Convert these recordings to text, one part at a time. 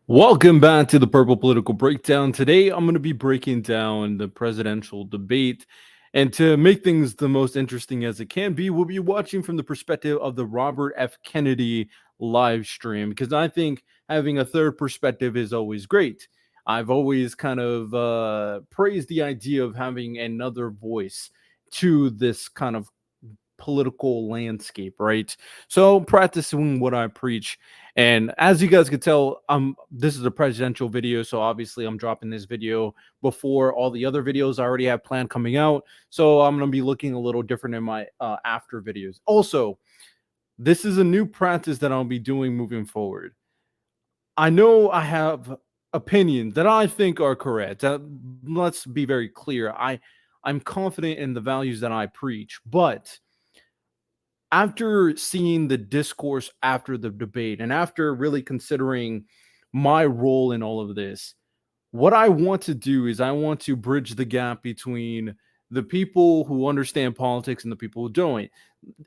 Welcome back to the Purple Political Breakdown. Today, I'm going to be breaking down the presidential debate. And to make things the most interesting as it can be, we'll be watching from the perspective of the Robert F. Kennedy live stream, because I think having a third perspective is always great. I've always kind of praised the idea of having another voice to this kind of political landscape, right? So practicing what I preach. And as you guys can tell, this is a presidential video, so obviously I'm dropping this video before all the other videos I already have planned coming out. So I'm going to be looking a little different in my after videos. Also, this is a new practice that I'll be doing moving forward. I know I have opinions that I think are correct. Let's be very clear. I'm confident in the values that I preach, but after seeing the discourse after the debate and after really considering my role in all of this, what I want to do is I want to bridge the gap between the people who understand politics and the people who don't.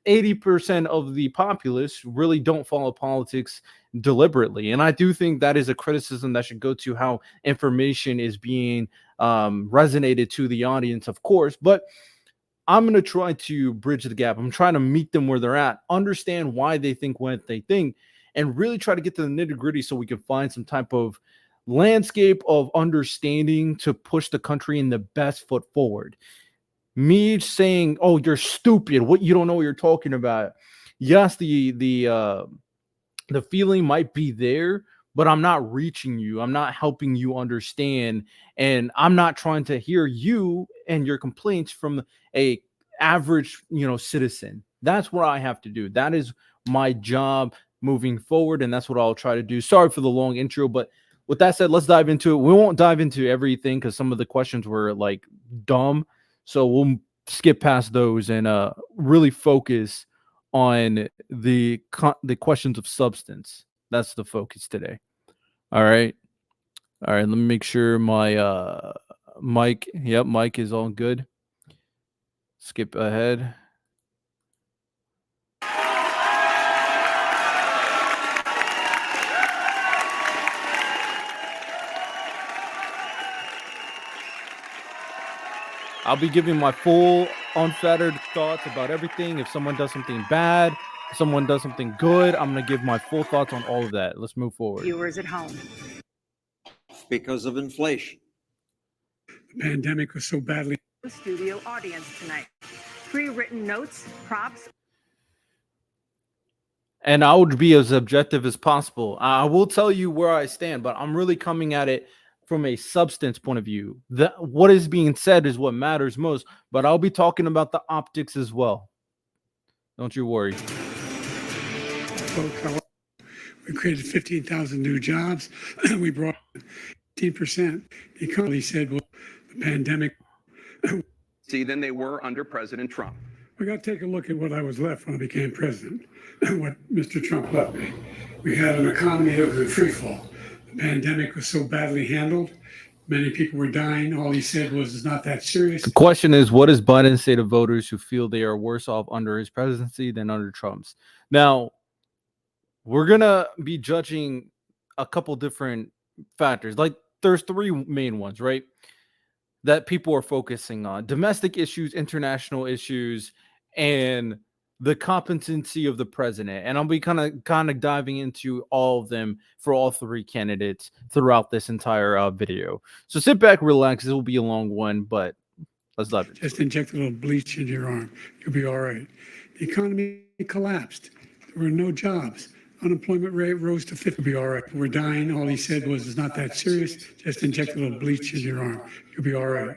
80% of the populace really don't follow politics deliberately. And I do think that is a criticism that should go to how information is being resonated to the audience, of course. But I'm going to try to bridge the gap. I'm trying to meet them where they're at, understand why they think what they think, and really try to get to the nitty gritty so we can find some type of landscape of understanding to push the country in the best foot forward. Me saying, "Oh, you're stupid. What, you don't know what you're talking about." Yes, the feeling might be there, but I'm not reaching you. I'm not helping you understand, and I'm not trying to hear you and your complaints from a average, citizen. That's what I have to do. That is my job moving forward, and that's what I'll try to do. Sorry for the long intro, but with that said, let's dive into it. We won't dive into everything because some of the questions were like dumb, so we'll skip past those and really focus on the questions of substance. That's the focus today. All right. All right. Let me make sure my mic. Yep, mic is all good. Skip ahead. I'll be giving my full unfettered thoughts about everything. If someone does something bad, if someone does something good, I'm going to give my full thoughts on all of that. Let's move forward. Viewers at home. Because of inflation. The pandemic was so badly. The studio audience tonight. Pre-written notes, props. And I would be as objective as possible. I will tell you where I stand, but I'm really coming at it from a substance point of view. What is being said is what matters most, but I'll be talking about the optics as well. Don't you worry. We created 15,000 new jobs. We brought 15%. The economy said, well, the pandemic. Than they were under President Trump. We got to take a look at what I was left when I became president, what Mr. Trump left me. We had an economy that was in free fall. The pandemic was so badly handled. Many people were dying. All he said was, it's not that serious. The question is, what does Biden say to voters who feel they are worse off under his presidency than under Trump's? Now, we're going to be judging a couple different factors. Like, there's three main ones, right, that people are focusing on: domestic issues, international issues, and the competency of the president. And I'll be kind of diving into all of them for all three candidates throughout this entire video. So sit back, relax. This will be a long one, but let's dive into it. Just inject a little bleach into your arm. You'll be all right. The economy collapsed. There were no jobs. Unemployment rate rose to 50. You'll be all right. We're dying. All he said was, it's not that serious. Just inject a little bleach in your arm. You'll be all right.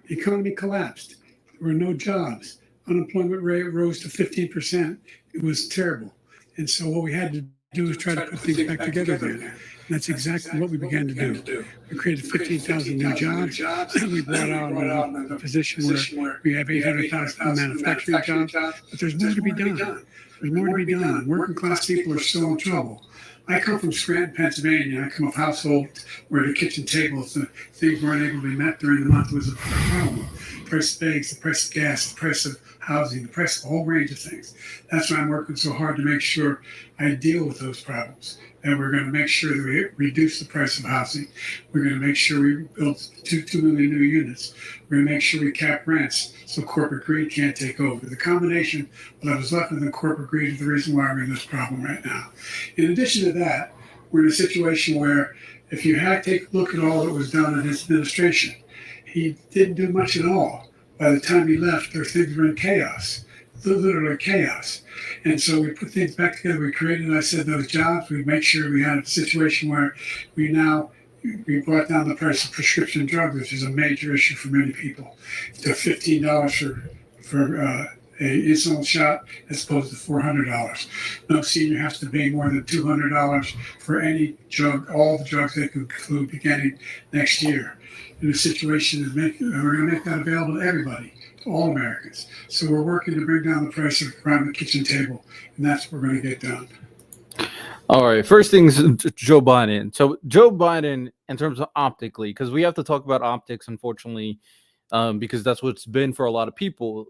The economy collapsed. There were no jobs. Unemployment rate rose to 15%. It was terrible. And so what we had to do is try to put things back together again. And that's exactly what we began to do. We created 15,000 new jobs. We brought out a position where we have 800,000 manufacturing jobs. But there's more to be done. There's more to be done. Working class people are still in trouble. I come from Scranton, Pennsylvania. I come from a household where the kitchen tables, the things weren't able to be met during the month was a problem. The price of eggs, the price of gas, the price of housing, the price of a whole range of things. That's why I'm working so hard to make sure I deal with those problems. and we're going to make sure that we reduce the price of housing. We're going to make sure we build 2 million new units. We're going to make sure we cap rents so corporate greed can't take over. The combination of what was left of the corporate greed is the reason why we're in this problem right now. In addition to that, we're in a situation where if you take a look at all that was done in his administration, he didn't do much at all. By the time he left, things were in chaos, literally chaos. And so we put things back together. We created, I said, those jobs. We make sure we had a situation where we brought down the price of prescription drugs, which is a major issue for many people, to $15 for an insulin shot as opposed to $400. No senior has to pay more than $200 for any drug, all the drugs they can include beginning next year. In a situation that we're going to make that available to everybody, to all Americans. So we're working to bring down the price around the kitchen table, and that's what we're going to get done. All right. First things, Joe Biden. So Joe Biden, in terms of optically, because we have to talk about optics, unfortunately, because that's what's been for a lot of people.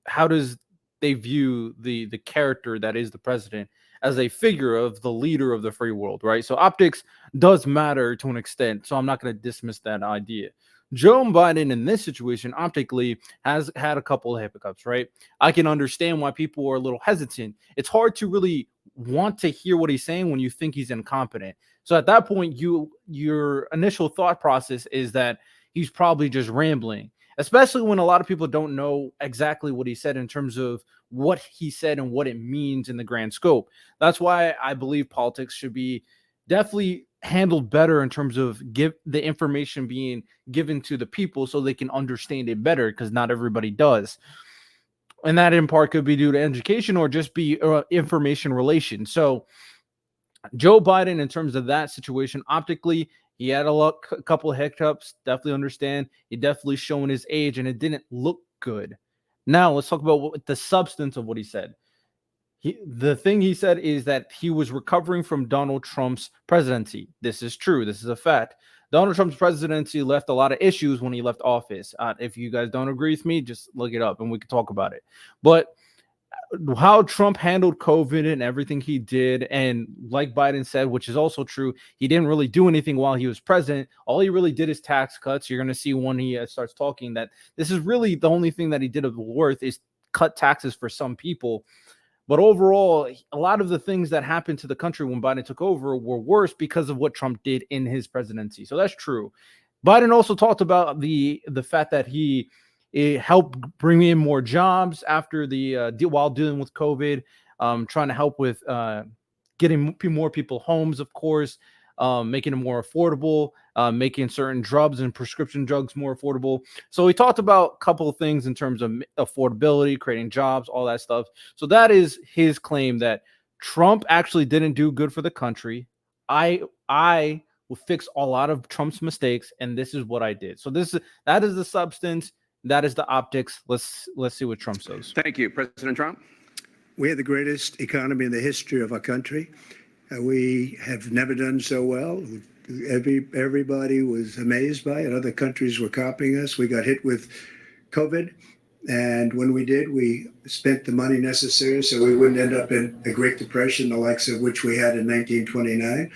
How does they view the character that is the president as a figure of the leader of the free world, right? So optics does matter to an extent. So I'm not going to dismiss that idea. Joe Biden in this situation optically has had a couple of hiccups, right? I can understand why people are a little hesitant. It's hard to really want to hear what he's saying when you think he's incompetent. So at that point, your initial thought process is that he's probably just rambling, especially when a lot of people don't know exactly what he said in terms of what he said and what it means in the grand scope. That's why I believe politics should be definitely handled better in terms of the information being given to the people so they can understand it better, because not everybody does. And that in part could be due to education or just be information relation. So Joe Biden, in terms of that situation, optically, he had a couple of hiccups. Definitely understand. He definitely showing his age, and it didn't look good. Now let's talk about the substance of what he said. The thing he said is that he was recovering from Donald Trump's presidency. This is true. This is a fact. Donald Trump's presidency left a lot of issues when he left office. If you guys don't agree with me, just look it up and we can talk about it. But how Trump handled COVID and everything he did, and like Biden said, which is also true, he didn't really do anything while he was president. All he really did is tax cuts. You're going to see when he starts talking that this is really the only thing that he did of worth is cut taxes for some people. But overall, a lot of the things that happened to the country when Biden took over were worse because of what Trump did in his presidency. So that's true. Biden also talked about the fact that it helped bring in more jobs after while dealing with COVID, trying to help with getting more people homes, of course, making it more affordable, making certain drugs and prescription drugs more affordable. So we talked about a couple of things in terms of affordability, creating jobs, all that stuff. So that is his claim that Trump actually didn't do good for the country. I will fix a lot of Trump's mistakes, and this is what I did. So that is the substance. That is the optics. Let's see what Trump says. Thank you, President Trump. We had the greatest economy in the history of our country. We have never done so well. Everybody was amazed by it. Other countries were copying us. We got hit with COVID. And when we did, we spent the money necessary so we wouldn't end up in a Great Depression, the likes of which we had in 1929.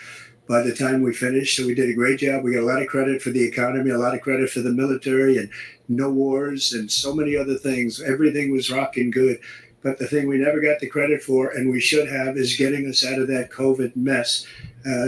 By the time we finished, so we did a great job. We got a lot of credit for the economy, a lot of credit for the military, and no wars and so many other things. Everything was rocking good. But the thing we never got the credit for, and we should have, is getting us out of that COVID mess.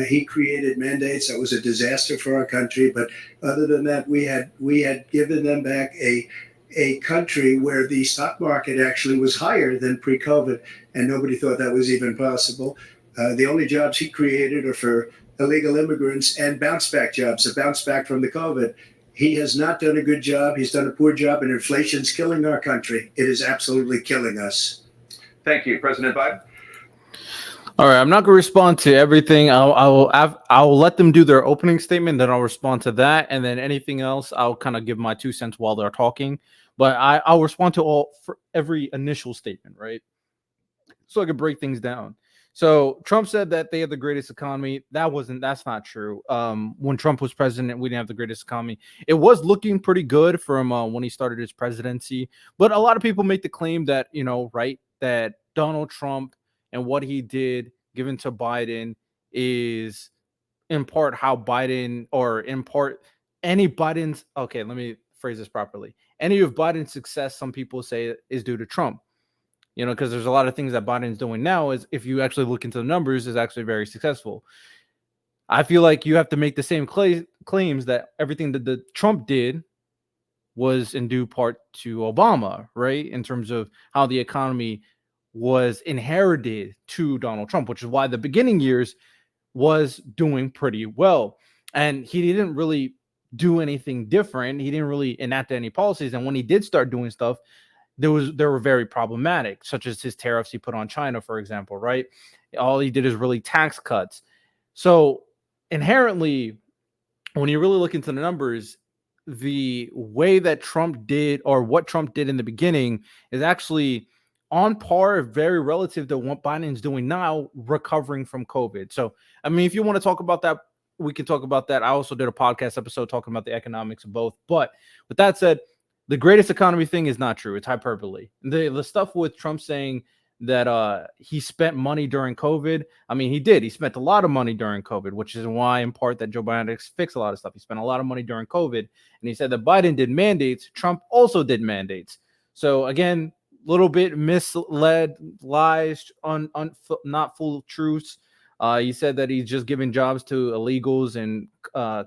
He created mandates that was a disaster for our country. But other than that, we had given them back a country where the stock market actually was higher than pre-COVID, and nobody thought that was even possible. The only jobs he created are for illegal immigrants and bounce back jobs, a bounce back from the COVID. He has not done a good job. He's done a poor job, and inflation's killing our country. It is absolutely killing us. Thank you, President Biden. All right, I'm not going to respond to everything. I'll let them do their opening statement, then I'll respond to that, and then anything else, I'll kind of give my 2 cents while they're talking. But I'll respond to every initial statement, right? So I can break things down. So Trump said that they have the greatest economy. That's not true. When Trump was president, we didn't have the greatest economy. It was looking pretty good from when he started his presidency. But a lot of people make the claim that, that Donald Trump and what he did given to Biden is in part how Biden, or in part any Biden's, okay, let me phrase this properly. Any of Biden's success, some people say, is due to Trump. Because there's a lot of things that Biden's doing now, is, if you actually look into the numbers, is actually very successful. I feel like you have to make the same claims that everything that the Trump did was in due part to Obama, right? In terms of how the economy was inherited to Donald Trump, which is why the beginning years was doing pretty well. And he didn't really do anything different. He didn't really enact any policies. And when he did start doing stuff, they were very problematic, such as his tariffs he put on China, for example, right? All he did is really tax cuts. So inherently, when you really look into the numbers, the way that Trump did, or what Trump did in the beginning, is actually on par, very relative to what Biden's doing now, recovering from COVID. So, I mean, if you want to talk about that, we can talk about that. I also did a podcast episode talking about the economics of both. But with that said, the greatest economy thing is not true. It's hyperbole. The stuff with Trump saying that he spent money during COVID. I mean, he did. He spent a lot of money during COVID, which is why, in part, that Joe Biden fixed a lot of stuff. He spent a lot of money during COVID, and he said that Biden did mandates. Trump also did mandates. So again, little bit misled, lies, not full truths. He said that he's just giving jobs to illegals and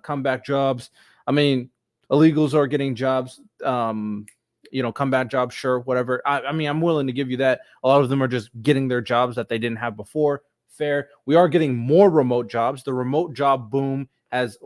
comeback jobs. I mean, illegals are getting jobs. Comeback jobs, sure, whatever. I mean, I'm willing to give you that. A lot of them are just getting their jobs that they didn't have before. Fair. We are getting more remote jobs. The remote job boom has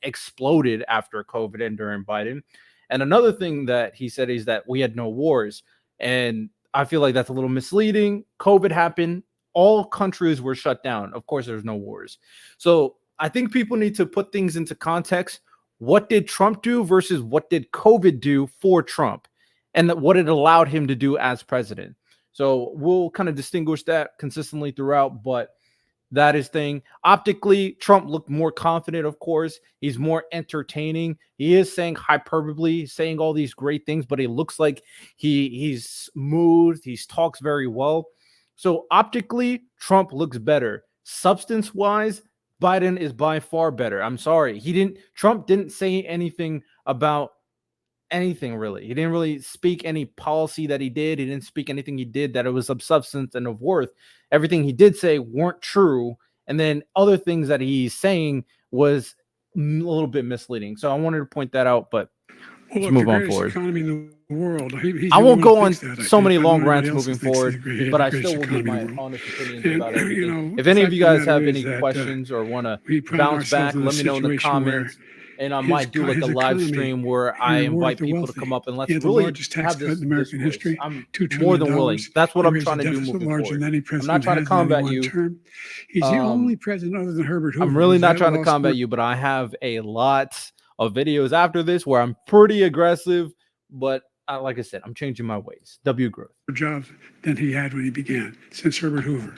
exploded after COVID and during Biden. And another thing that he said is that we had no wars. And I feel like that's a little misleading. COVID happened. All countries were shut down. Of course, there's no wars. So I think people need to put things into context. What did Trump do versus what did COVID do for Trump, and what it allowed him to do as president? So we'll kind of distinguish that consistently throughout, but that is thing. Optically, Trump looked more confident, of course. He's more entertaining. He is saying hyperbole, saying all these great things, but it looks like he's smooth. He talks very well. So optically, Trump looks better. Substance-wise, Biden is by far better. I'm sorry. Trump didn't say anything about anything, really. He didn't really speak any policy that he did. He didn't speak anything he did that it was of substance and of worth. Everything he did say weren't true. And then other things that he's saying was a little bit misleading. So I wanted to point that out, but let's move on forward. Economy in the world. I won't go on so many long rants moving forward, but I still will give my honest opinions about everything. If any of you guys have any questions or want to bounce back, let me know in the comments. And I might do a live stream where I invite people to come up and let's really have this American history. I'm more than willing. That's what I'm trying to do moving forward. I'm not trying to combat you. He's the only president other than Herbert Hoover. I'm really not trying to combat you, but I have a lot of videos after this where I'm pretty aggressive, but like I said, I'm changing my ways. W growth. Jobs than he had when he began, since Herbert Hoover.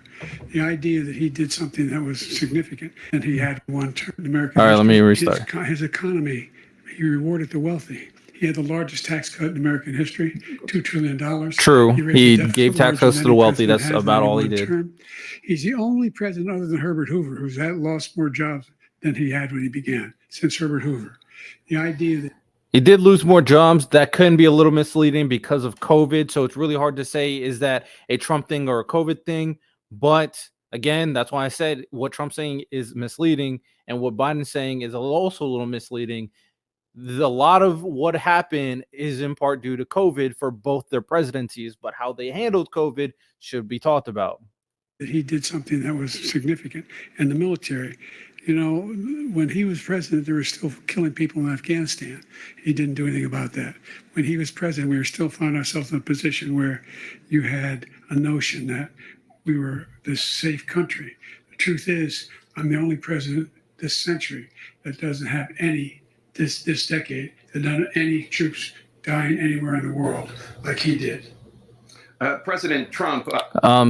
The idea that he did something that was significant and he had one term in American All right, let me restart. His economy, he rewarded the wealthy. He had the largest tax cut in American history, $2 trillion. True. He gave tax cuts to the wealthy. That's about all he did. He's the only president other than Herbert Hoover who's lost more jobs than he had when he began, since Herbert Hoover. The idea that he did lose more jobs. That can be a little misleading because of COVID. So it's really hard to say, is that a Trump thing or a COVID thing? But again, that's why I said what Trump's saying is misleading. And what Biden's saying is also a little misleading. A lot of what happened is in part due to COVID for both their presidencies, but how they handled COVID should be talked about. That he did something that was significant in the military. When he was president, they were still killing people in Afghanistan. He didn't do anything about that. When he was president, we were still finding ourselves in a position where you had a notion that we were this safe country. The truth is, I'm the only president this century that doesn't have this decade, that doesn't have any troops dying anywhere in the world like he did. President Trump.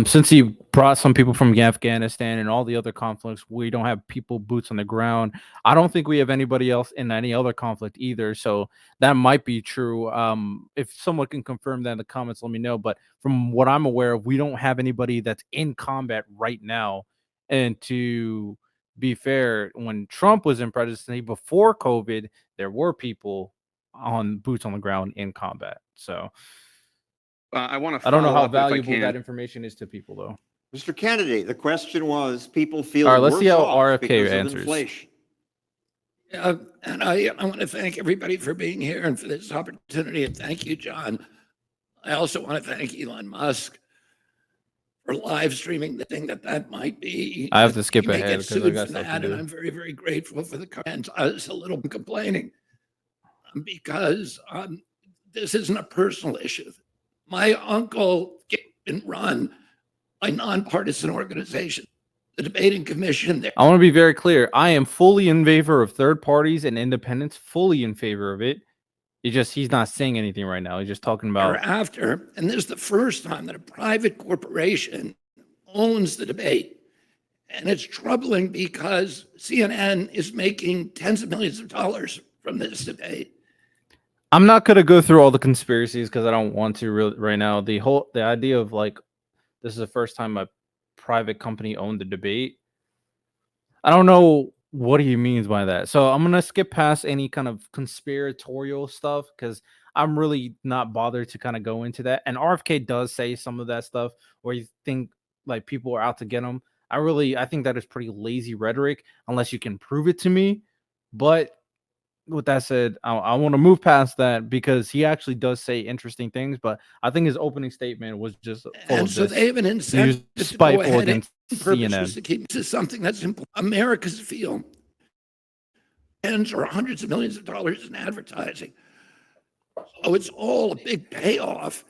Since he brought some people from Afghanistan and all the other conflicts, we don't have people boots on the ground. I don't think we have anybody else in any other conflict either. So that might be true. If someone can confirm that in the comments, let me know. But from what I'm aware of, we don't have anybody that's in combat right now. And to be fair, when Trump was in presidency before COVID, there were people on boots on the ground in combat. So I want to I don't know follow how up if I valuable can. that information is to people, though. Mr. Kennedy, the question was, people feel All right, let's see worse how off RFK because of answers. inflation. And I want to thank everybody for being here and for this opportunity. And thank you, John. I also want to thank Elon Musk for live streaming the thing that might be. I have to skip He may ahead get because I sued got for stuff to that, and do. I'm very, very grateful for the comments. I was a little complaining because this isn't a personal issue. My uncle been run a nonpartisan organization, the debating commission there. I want to be very clear. I am fully in favor of third parties and independents, fully in favor of it. It's just he's not saying anything right now. He's just talking about After, and this is the first time that a private corporation owns the debate. And it's troubling because CNN is making tens of millions of dollars from this debate. I'm not going to go through all the conspiracies because I don't want to right now. The idea of like this is the first time a private company owned the debate. I don't know what he means by that. So I'm going to skip past any kind of conspiratorial stuff because I'm really not bothered to kind of go into that. And RFK does say some of that stuff where you think like people are out to get him. I think that is pretty lazy rhetoric unless you can prove it to me. But with that said, I want to move past that because he actually does say interesting things, but I think his opening statement was just full And of so this. they have an incentive to go Spiteful ahead and against purpose CNN. was to keep this is something that's important. America's field. Tens or hundreds of millions of dollars in advertising. So it's all a big payoff.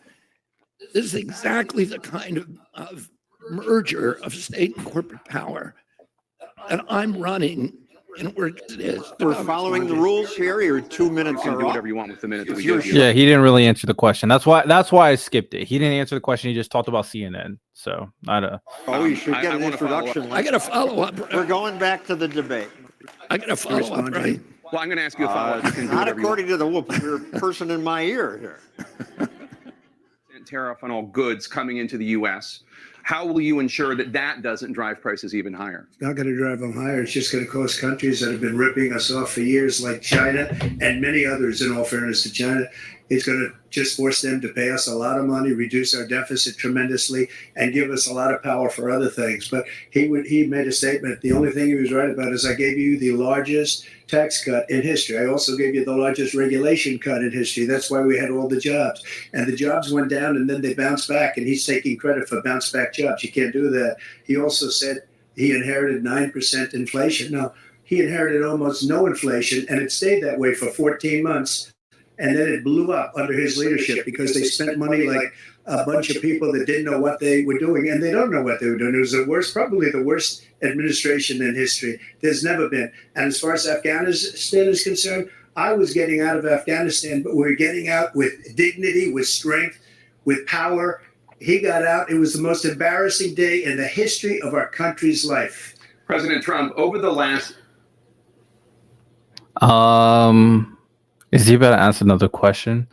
This is exactly the kind of merger of state and corporate power that I'm running and where it is. We're following the rules here. Your 2 You minutes can are do up. whatever you want with the minute that we If you're give you. Yeah, he didn't really answer the question. That's why I skipped it. He didn't answer the question. He just talked about CNN. So I don't. Oh, you should I get an wanna follow up. introduction. I got to follow up. We're going back to the debate. I got to follow up, Respond, right? Jane. Well, I'm going to ask you a follow-up. You can do Not whatever you want. according to the person in my ear here. Tariff on all goods coming into the U.S. How will you ensure that that doesn't drive prices even higher? It's not going to drive them higher. It's just going to cost countries that have been ripping us off for years, like China and many others, in all fairness to China. It's going to just force them to pay us a lot of money, reduce our deficit tremendously, and give us a lot of power for other things. But he made a statement. The only thing he was right about is I gave you the largest tax cut in history. I also gave you the largest regulation cut in history. That's why we had all the jobs. And the jobs went down and then they bounced back. And he's taking credit for bounce back jobs. You can't do that. He also said he inherited 9% inflation. Now, he inherited almost no inflation, and it stayed that way for 14 months. And then it blew up under his leadership because they spent money like a bunch of people that didn't know what they were doing, and they don't know what they were doing. It was probably the worst administration in history. There's never been. And as far as Afghanistan is concerned, I was getting out of Afghanistan, but we were getting out with dignity, with strength, with power. He got out. It was the most embarrassing day in the history of our country's life. President Trump, over the last Is he about to answer another question?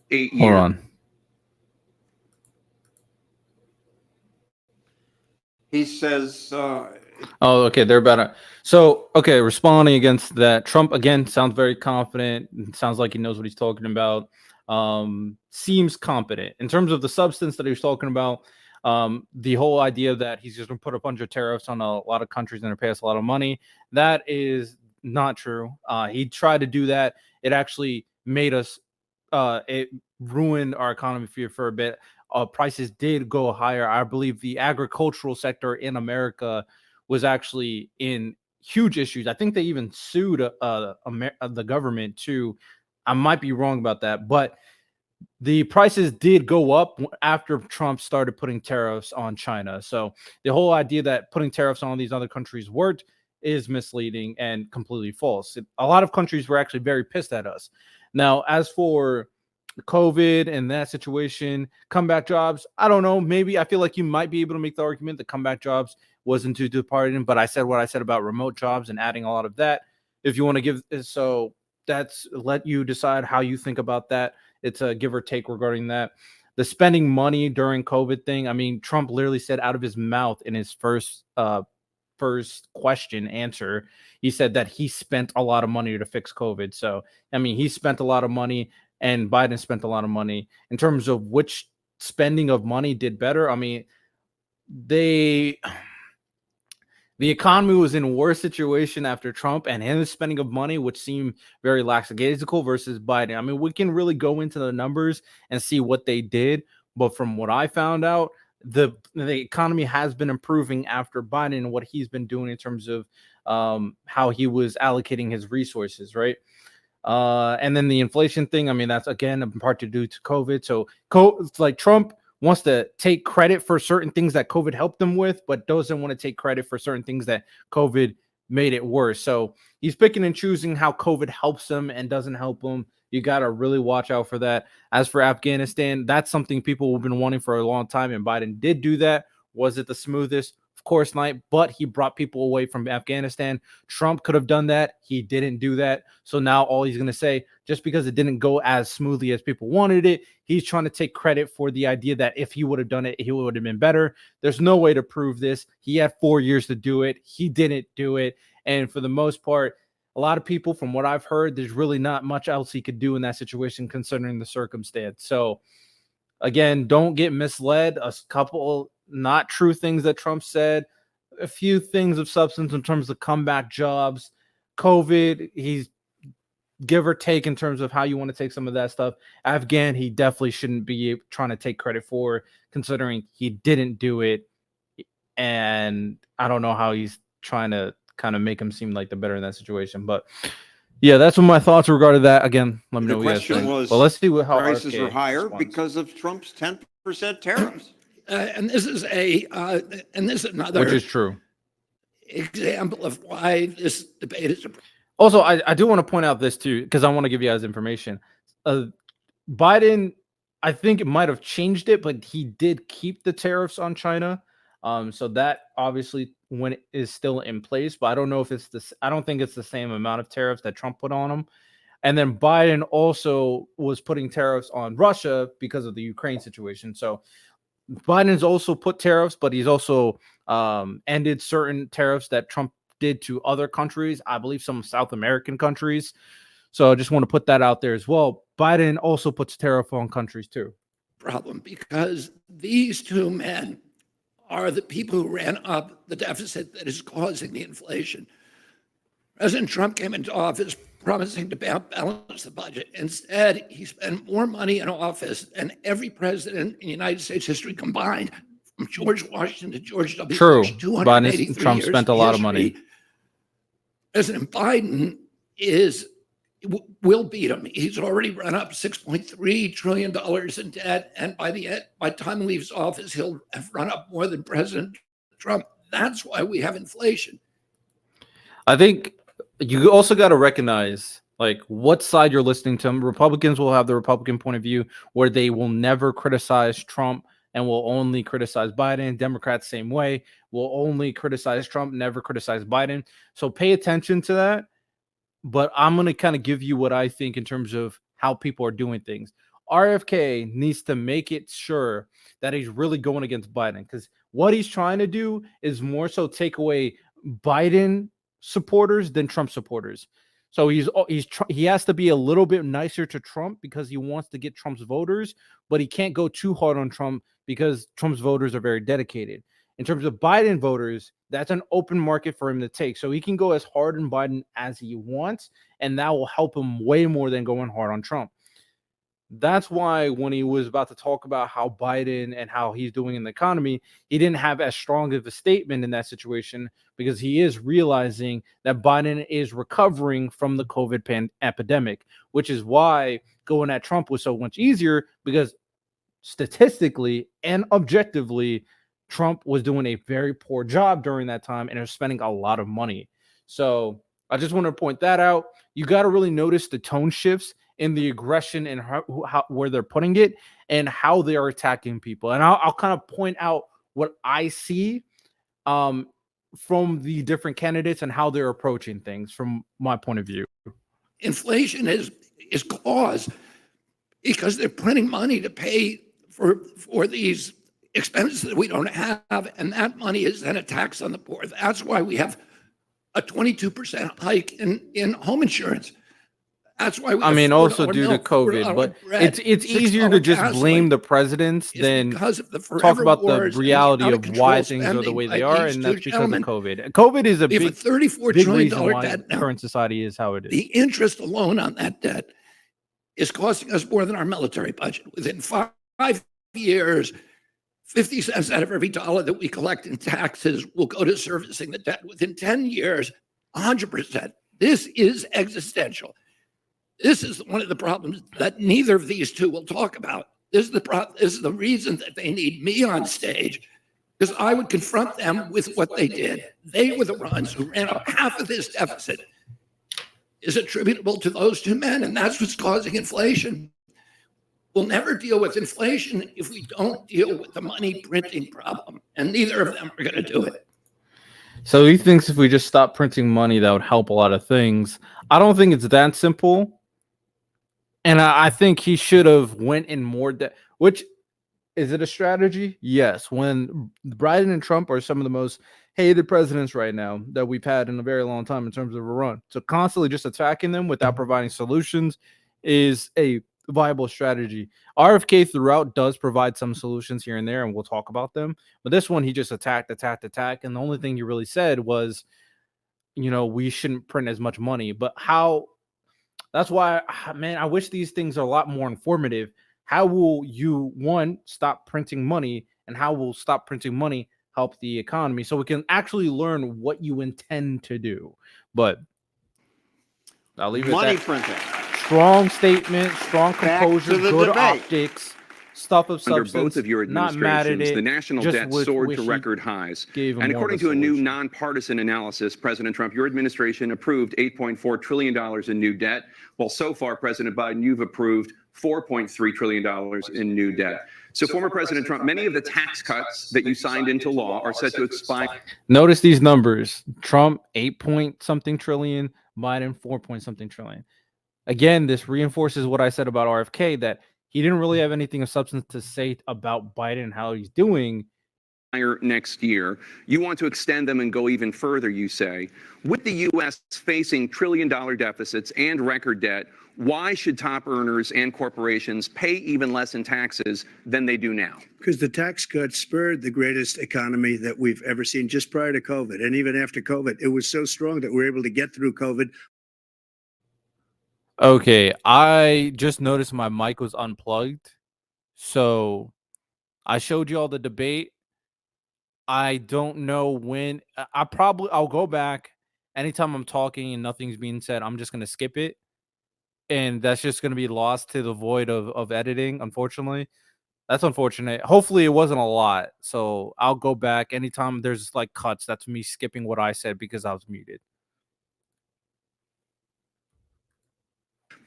8 years. Hold on. He says, Oh, okay. They're about to. So, okay, responding against that, Trump again sounds very confident. Sounds like he knows what he's talking about. Seems competent in terms of the substance that he was talking about. The whole idea that he's just going to put a bunch of tariffs on a lot of countries and pay us a lot of money. That is not true. He tried to do that. It actually made us. It ruined our economy for a bit. Prices did go higher. I believe the agricultural sector in America was actually in huge issues. I think they even sued the government too. I might be wrong about that, but the prices did go up after Trump started putting tariffs on China. So the whole idea that putting tariffs on these other countries worked is misleading and completely false. A lot of countries were actually very pissed at us. Now, as for COVID and that situation, comeback jobs, I don't know. Maybe I feel like you might be able to make the argument that comeback jobs wasn't too departing, but I said what I said about remote jobs and adding a lot of that. If you want to give, so that's let you decide how you think about that. It's a give or take regarding that. The spending money during COVID thing. I mean, Trump literally said out of his mouth in his first first answer, he said that he spent a lot of money to fix COVID. So, I mean, he spent a lot of money and Biden spent a lot of money. In terms of which spending of money did better, I mean, the economy was in a worse situation after Trump and his spending of money, which seemed very lackadaisical, versus Biden. I mean, we can really go into the numbers and see what they did, but from what I found out, the economy has been improving after Biden and what he's been doing in terms of how he was allocating his resources, right? And then the inflation thing, I mean, that's again in part to due to COVID. So it's like Trump wants to take credit for certain things that COVID helped them with, but doesn't want to take credit for certain things that COVID made it worse. So he's picking and choosing how COVID helps him and doesn't help him. You got to really watch out for that. As for Afghanistan, that's something people have been wanting for a long time, and Biden did do that. Was it the smoothest? Of course not, but he brought people away from Afghanistan. Trump could have done that. He didn't do that. So now all he's going to say, just because it didn't go as smoothly as people wanted it, he's trying to take credit for the idea that if he would have done it, he would have been better. There's no way to prove this. He had 4 years to do it. He didn't do it. And for the most part, a lot of people, from what I've heard, there's really not much else he could do in that situation considering the circumstance. So again, don't get misled. A couple not true things that Trump said, a few things of substance in terms of comeback jobs, COVID, he's give or take in terms of how you want to take some of that stuff. Afghan, he definitely shouldn't be trying to take credit for, considering he didn't do it. And I don't know how he's trying to kind of make him seem like the better in that situation. But yeah, that's what my thoughts regarding that. Again, let me know The what you guys question think. was, Well, let's see how prices RFK are higher responds. because of Trump's 10% tariffs. And this is another Which is true. example of why this debate is. Also, I do want to point out this too, because I want to give you guys information. Biden, I think it might have changed it, but he did keep the tariffs on China. So that obviously is still in place, but I don't know if it's this. I don't think it's the same amount of tariffs that Trump put on him. And then Biden also was putting tariffs on Russia because of the Ukraine situation. So Biden's also put tariffs, but he's also ended certain tariffs that Trump did to other countries, I believe some South American countries. So I just want to put that out there as well. Biden also puts tariff on countries too. Problem, because these two men are the people who ran up the deficit that is causing the inflation. President Trump came into office promising to balance the budget. Instead, he spent more money in office than every president in United States history combined, from George Washington to George W. True. Bush, 283 Trump years spent a lot of money. President Biden will beat him. He's already run up $6.3 trillion in debt, and by the time he leaves office, he'll have run up more than President Trump. That's why we have inflation. I think you also got to recognize like what side you're listening to. Republicans will have the Republican point of view where they will never criticize Trump and will only criticize Biden. Democrats, same way, will only criticize Trump, never criticize Biden. So pay attention to that. But I'm going to kind of give you what I think in terms of how people are doing things. RFK needs to make it sure that he's really going against Biden, because what he's trying to do is more so take away Biden supporters than Trump supporters. So he has to be a little bit nicer to Trump because he wants to get Trump's voters, but he can't go too hard on Trump because Trump's voters are very dedicated. In terms of Biden voters, that's an open market for him to take. So he can go as hard on Biden as he wants, and that will help him way more than going hard on Trump. That's why when he was about to talk about how Biden and how he's doing in the economy, he didn't have as strong of a statement in that situation, because he is realizing that Biden is recovering from the COVID epidemic, which is why going at Trump was so much easier, because statistically and objectively, Trump was doing a very poor job during that time and was spending a lot of money. So I just want to point that out. You got to really notice the tone shifts in the aggression and how where they're putting it and how they are attacking people. And I'll kind of point out what I see from the different candidates and how they're approaching things from my point of view. Inflation is caused because they're printing money to pay for these expenses that we don't have, and that money is then a tax on the poor. That's why we have a 22% hike in home insurance. That's why we I have mean, also $4 due to milk, COVID, $4 but bread, it's easier to $6 just blame gasoline. the presidents It's than because of the talk forever about the wars and reality out of control why things are the spending way by they are, these and two that's because of gentlemen. COVID. COVID is a We have a big, $34 big trillion reason why debt now. current society is how it is. The interest alone on that debt is costing us more than our military budget. Within 5 years, 50 cents out of every dollar that we collect in taxes will go to servicing the debt. Within 10 years, 100%. This is existential. This is one of the problems that neither of these two will talk about. This is the reason that they need me on stage, because I would confront them with what they did. They were the ones who ran up half of this deficit is attributable to those two men, and that's what's causing inflation. We'll never deal with inflation if we don't deal with the money printing problem, and neither of them are going to do it. So he thinks if we just stop printing money, that would help a lot of things. I don't think it's that simple. And I think he should have went in more depth. Which, is it a strategy? Yes. When Biden and Trump are some of the most hated presidents right now that we've had in a very long time in terms of a run. So constantly just attacking them without providing solutions is a viable strategy. RFK throughout does provide some solutions here and there, and we'll talk about them. But this one, he just attacked. And the only thing he really said was, we shouldn't print as much money. But how? That's why, man, I wish these things are a lot more informative. How will you, one, stop printing money, and how will stop printing money help the economy, so we can actually learn what you intend to do? But I'll leave it Money at that. printing. Strong statement, strong Back composure, to the good debate. optics, stuff of Under substance. both of your Not mad at administrations, it. the national just debt wish soared to he record highs. gave him And more of according to a new solution. nonpartisan analysis, President Trump, your administration approved $8.4 trillion in new debt. Well, so far, President Biden, you've approved $4.3 trillion in new debt. So, former President Trump, many of the tax cuts that you signed into law are set to expire. Notice these numbers. Trump, 8 something trillion, Biden, 4 something trillion. Again, this reinforces what I said about RFK, that he didn't really have anything of substance to say about Biden and how he's doing. Next year. You want to extend them and go even further, you say. With the U.S. facing trillion-dollar deficits and record debt, why should top earners and corporations pay even less in taxes than they do now? Because the tax cuts spurred the greatest economy that we've ever seen just prior to COVID. And even after COVID, it was so strong that we were able to get through COVID. Okay, I just noticed my mic was unplugged. So I showed you all the debate. I don't know when. I'll go back anytime I'm talking and nothing's being said. I'm just gonna skip it, and that's just gonna be lost to the void of editing. Unfortunately, that's unfortunate. Hopefully, it wasn't a lot. So I'll go back anytime there's like cuts. That's me skipping what I said because I was muted.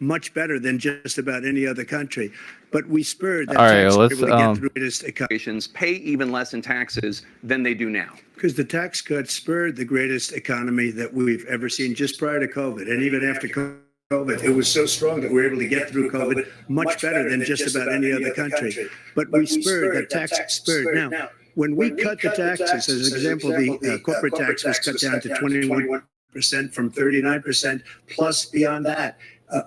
Much better than just about any other country. But we spurred that All right, tax let's, able to get through the greatest economy. Corporations pay even less in taxes than they do now. Because the tax cuts spurred the greatest economy that we've ever seen just prior to COVID. And even after COVID, it was so strong that we were able to get through COVID much better than just about any other country. But we spurred that tax spurred. Now, when we cut the taxes, as an example, the corporate tax was cut down to 21% from 39%, plus beyond that.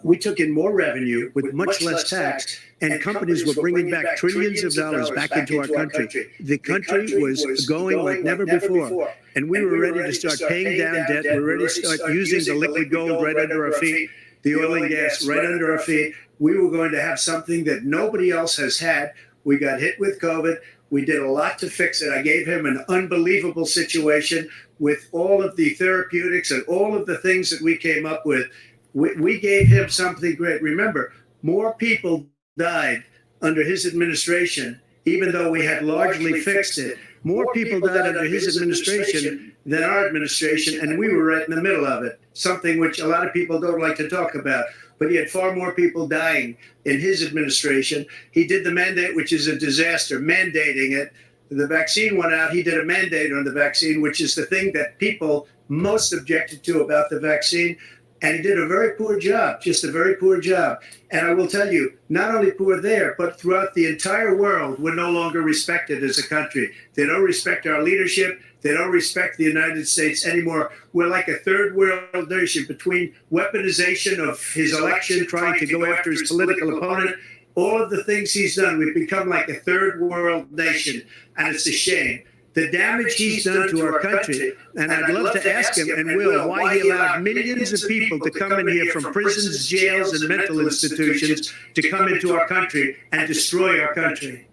We took in more revenue with much less tax, and companies were bringing back trillions of dollars back into our country. The country was going like never before, and we were ready to start paying down debt. We were ready to start using the liquid gold right under our feet, the oil and gas right under our feet. We were going to have something that nobody else has had. We got hit with COVID. We did a lot to fix it. I gave him an unbelievable situation with all of the therapeutics and all of the things that we came up with. We gave him something great. Remember, more people died under his administration, even though we had largely fixed it. More people died under his administration than our administration, and we were right in the middle of it, something which a lot of people don't like to talk about. But he had far more people dying in his administration. He did the mandate, which is a disaster, mandating it. The vaccine went out. He did a mandate on the vaccine, which is the thing that people most objected to about the vaccine. and did a very poor job, just a very poor job. And I will tell you, not only poor there, but throughout the entire world, we're no longer respected as a country. They don't respect our leadership. They don't respect the United States anymore. We're like a third world nation between weaponization of his election, trying to go after his political opponent, all of the things he's done. We've become like a third world nation, and it's a shame. The damage he's done to our country, and I'd love to ask him, and will, why he allowed millions of people to come in here from prisons, jails, and mental institutions to come into our country and destroy our country.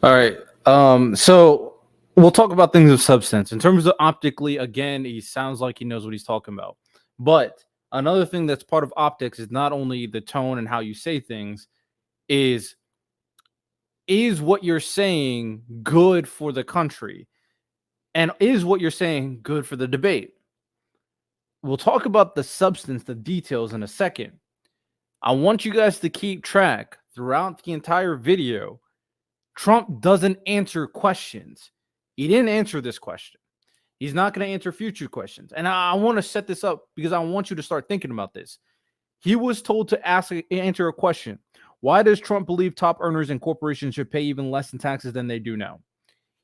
All right. So we'll talk about things of substance. In terms of optically, again, he sounds like he knows what he's talking about. But another thing that's part of optics is not only the tone and how you say things, is what you're saying good for the country? And is what you're saying good for the debate? We'll talk about the substance, the details in a second. I want you guys to keep track throughout the entire video. Trump doesn't answer questions. He didn't answer this question. He's not going to answer future questions. And I want to set this up because I want you to start thinking about this. He was told to answer a question. Why does Trump believe top earners and corporations should pay even less in taxes than they do now?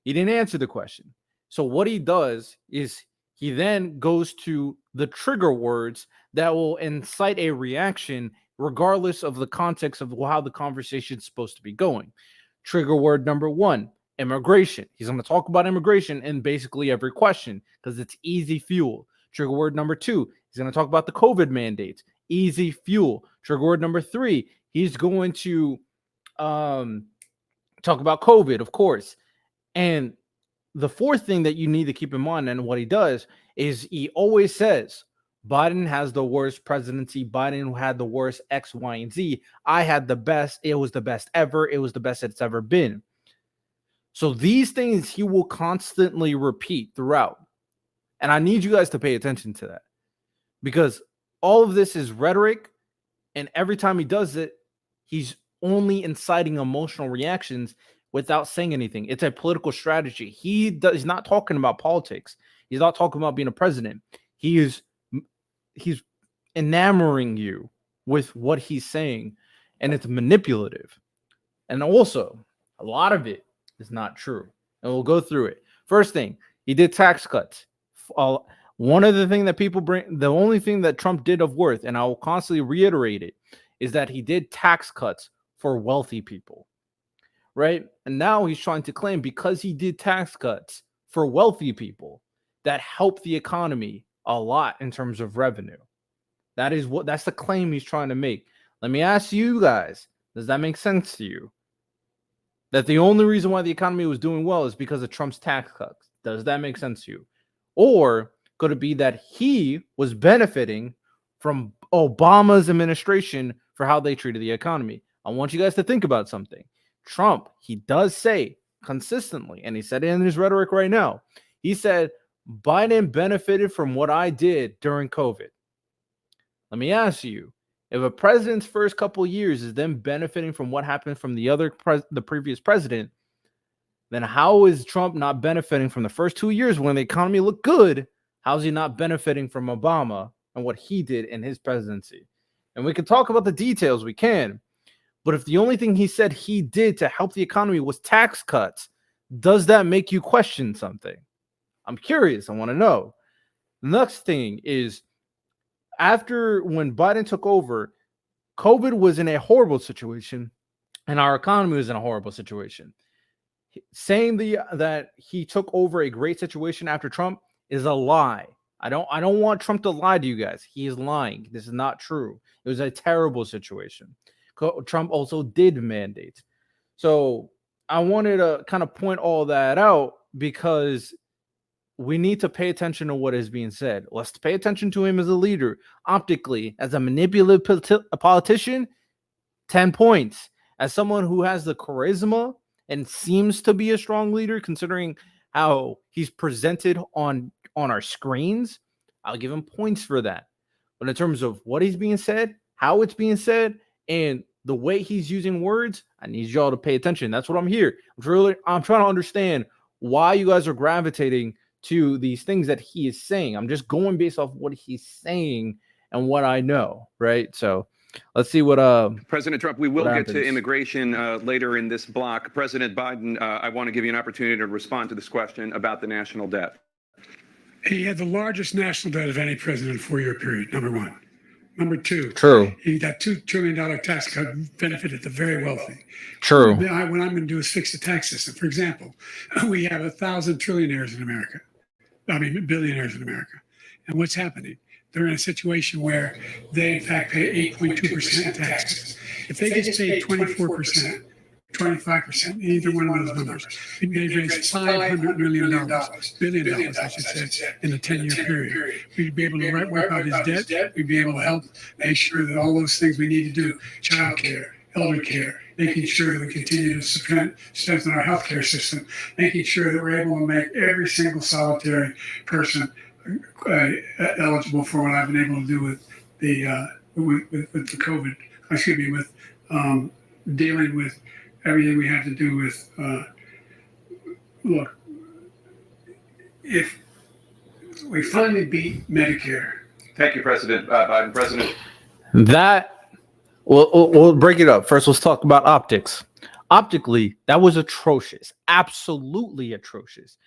He didn't answer the question. So what he does is he then goes to the trigger words that will incite a reaction regardless of the context of how the conversation is supposed to be going. Trigger word number 1, immigration. He's going to talk about immigration in basically every question because it's easy fuel. Trigger word number 2, he's going to talk about the COVID mandates. Easy fuel. Trigger word number 3, he's going to talk about COVID, of course. And the fourth thing that you need to keep in mind, and what he does, is he always says, Biden has the worst presidency. Biden had the worst X, Y, and Z. I had the best. It was the best ever. It was the best it's ever been. So these things he will constantly repeat throughout. And I need you guys to pay attention to that, because all of this is rhetoric. And every time he does it, he's only inciting emotional reactions without saying anything. It's a political strategy. He's not talking about politics. He's not talking about being a president. He's enamoring you with what he's saying, and it's manipulative. And also, a lot of it is not true. And we'll go through it. First thing, he did tax cuts. One of the things that people bring, the only thing that Trump did of worth, and I will constantly reiterate it, is that he did tax cuts for wealthy people, right? And now he's trying to claim because he did tax cuts for wealthy people that helped the economy a lot in terms of revenue. That's the claim he's trying to make. Let me ask you guys, does that make sense to you? That the only reason why the economy was doing well is because of Trump's tax cuts. Does that make sense to you? Or could it be that he was benefiting from Obama's administration for how they treated the economy? I want you guys to think about something. Trump, he does say consistently, and he said it in his rhetoric right now, he said, Biden benefited from what I did during COVID. Let me ask you, if a president's first couple of years is then benefiting from what happened from the previous president, then how is Trump not benefiting from the first 2 years when the economy looked good? How's he not benefiting from Obama and what he did in his presidency? And we can talk about the details, we can. But if the only thing he said he did to help the economy was tax cuts, does that make you question something? I'm curious. I want to know. The next thing is, after when Biden took over, COVID was in a horrible situation and our economy was in a horrible situation. Saying that he took over a great situation after Trump is a lie. I don't want Trump to lie to you guys. He is lying. This is not true. It was a terrible situation. Trump also did mandates. So I wanted to kind of point all that out because we need to pay attention to what is being said. Let's pay attention to him as a leader. Optically, as a manipulative politician, 10 points. As someone who has the charisma and seems to be a strong leader, considering how he's presented on our screens, I'll give him points for that. But in terms of what is being said, how it's being said, and the way he's using words, I need y'all to pay attention. That's what I'm here. I'm trying to understand why you guys are gravitating to these things that he is saying. I'm just going based off what he's saying and what I know, right? So let's see what President Trump, we will get to happens. immigration later in this block. President Biden, I want to give you an opportunity to respond to this question about the national debt. He had the largest national debt of any president in a 4-year period, number one. Number two, True. that $2 trillion tax cut benefited the very wealthy. True. What I'm going to do is fix the tax system. For example, we have 1,000 trillionaires in America. I mean, billionaires in America. And what's happening? They're in a situation where they, in fact, pay 8.2% in taxes. If they just paid 24%, 25%, either one of those numbers, they'd raise $500 billion, I should say, in a 10-year period. We'd be able to wipe out his debt. We'd be able to help make sure that all those things we need to do, child care, elder care, making sure that we continue to strengthen our healthcare system, making sure that we're able to make every single solitary person eligible for what I've been able to do with the with the COVID. Excuse me, with dealing with everything we have to do with. Look, if we finally beat Medicare. Thank you, President Biden. President. That we'll break it up. First, let's talk about optics. Optically, that was atrocious. Absolutely atrocious.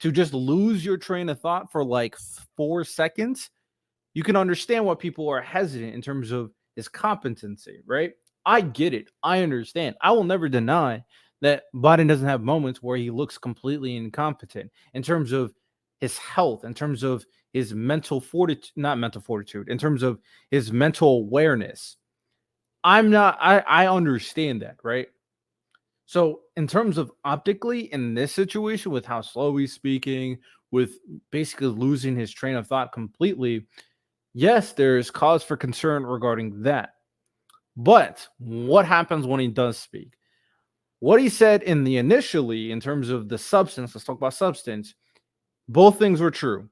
To just lose your train of thought for like 4 seconds, you can understand why people are hesitant in terms of his competency, right? I get it. I understand. I will never deny that Biden doesn't have moments where he looks completely incompetent in terms of his health, in terms of his mental fortitude, not mental fortitude, in terms of his mental awareness. I understand that, right? So in terms of optically in this situation with how slow he's speaking, with basically losing his train of thought completely, yes, there's cause for concern regarding that. But what happens when he does speak? What he said in the initially, in terms of the substance, let's talk about substance, both things were true.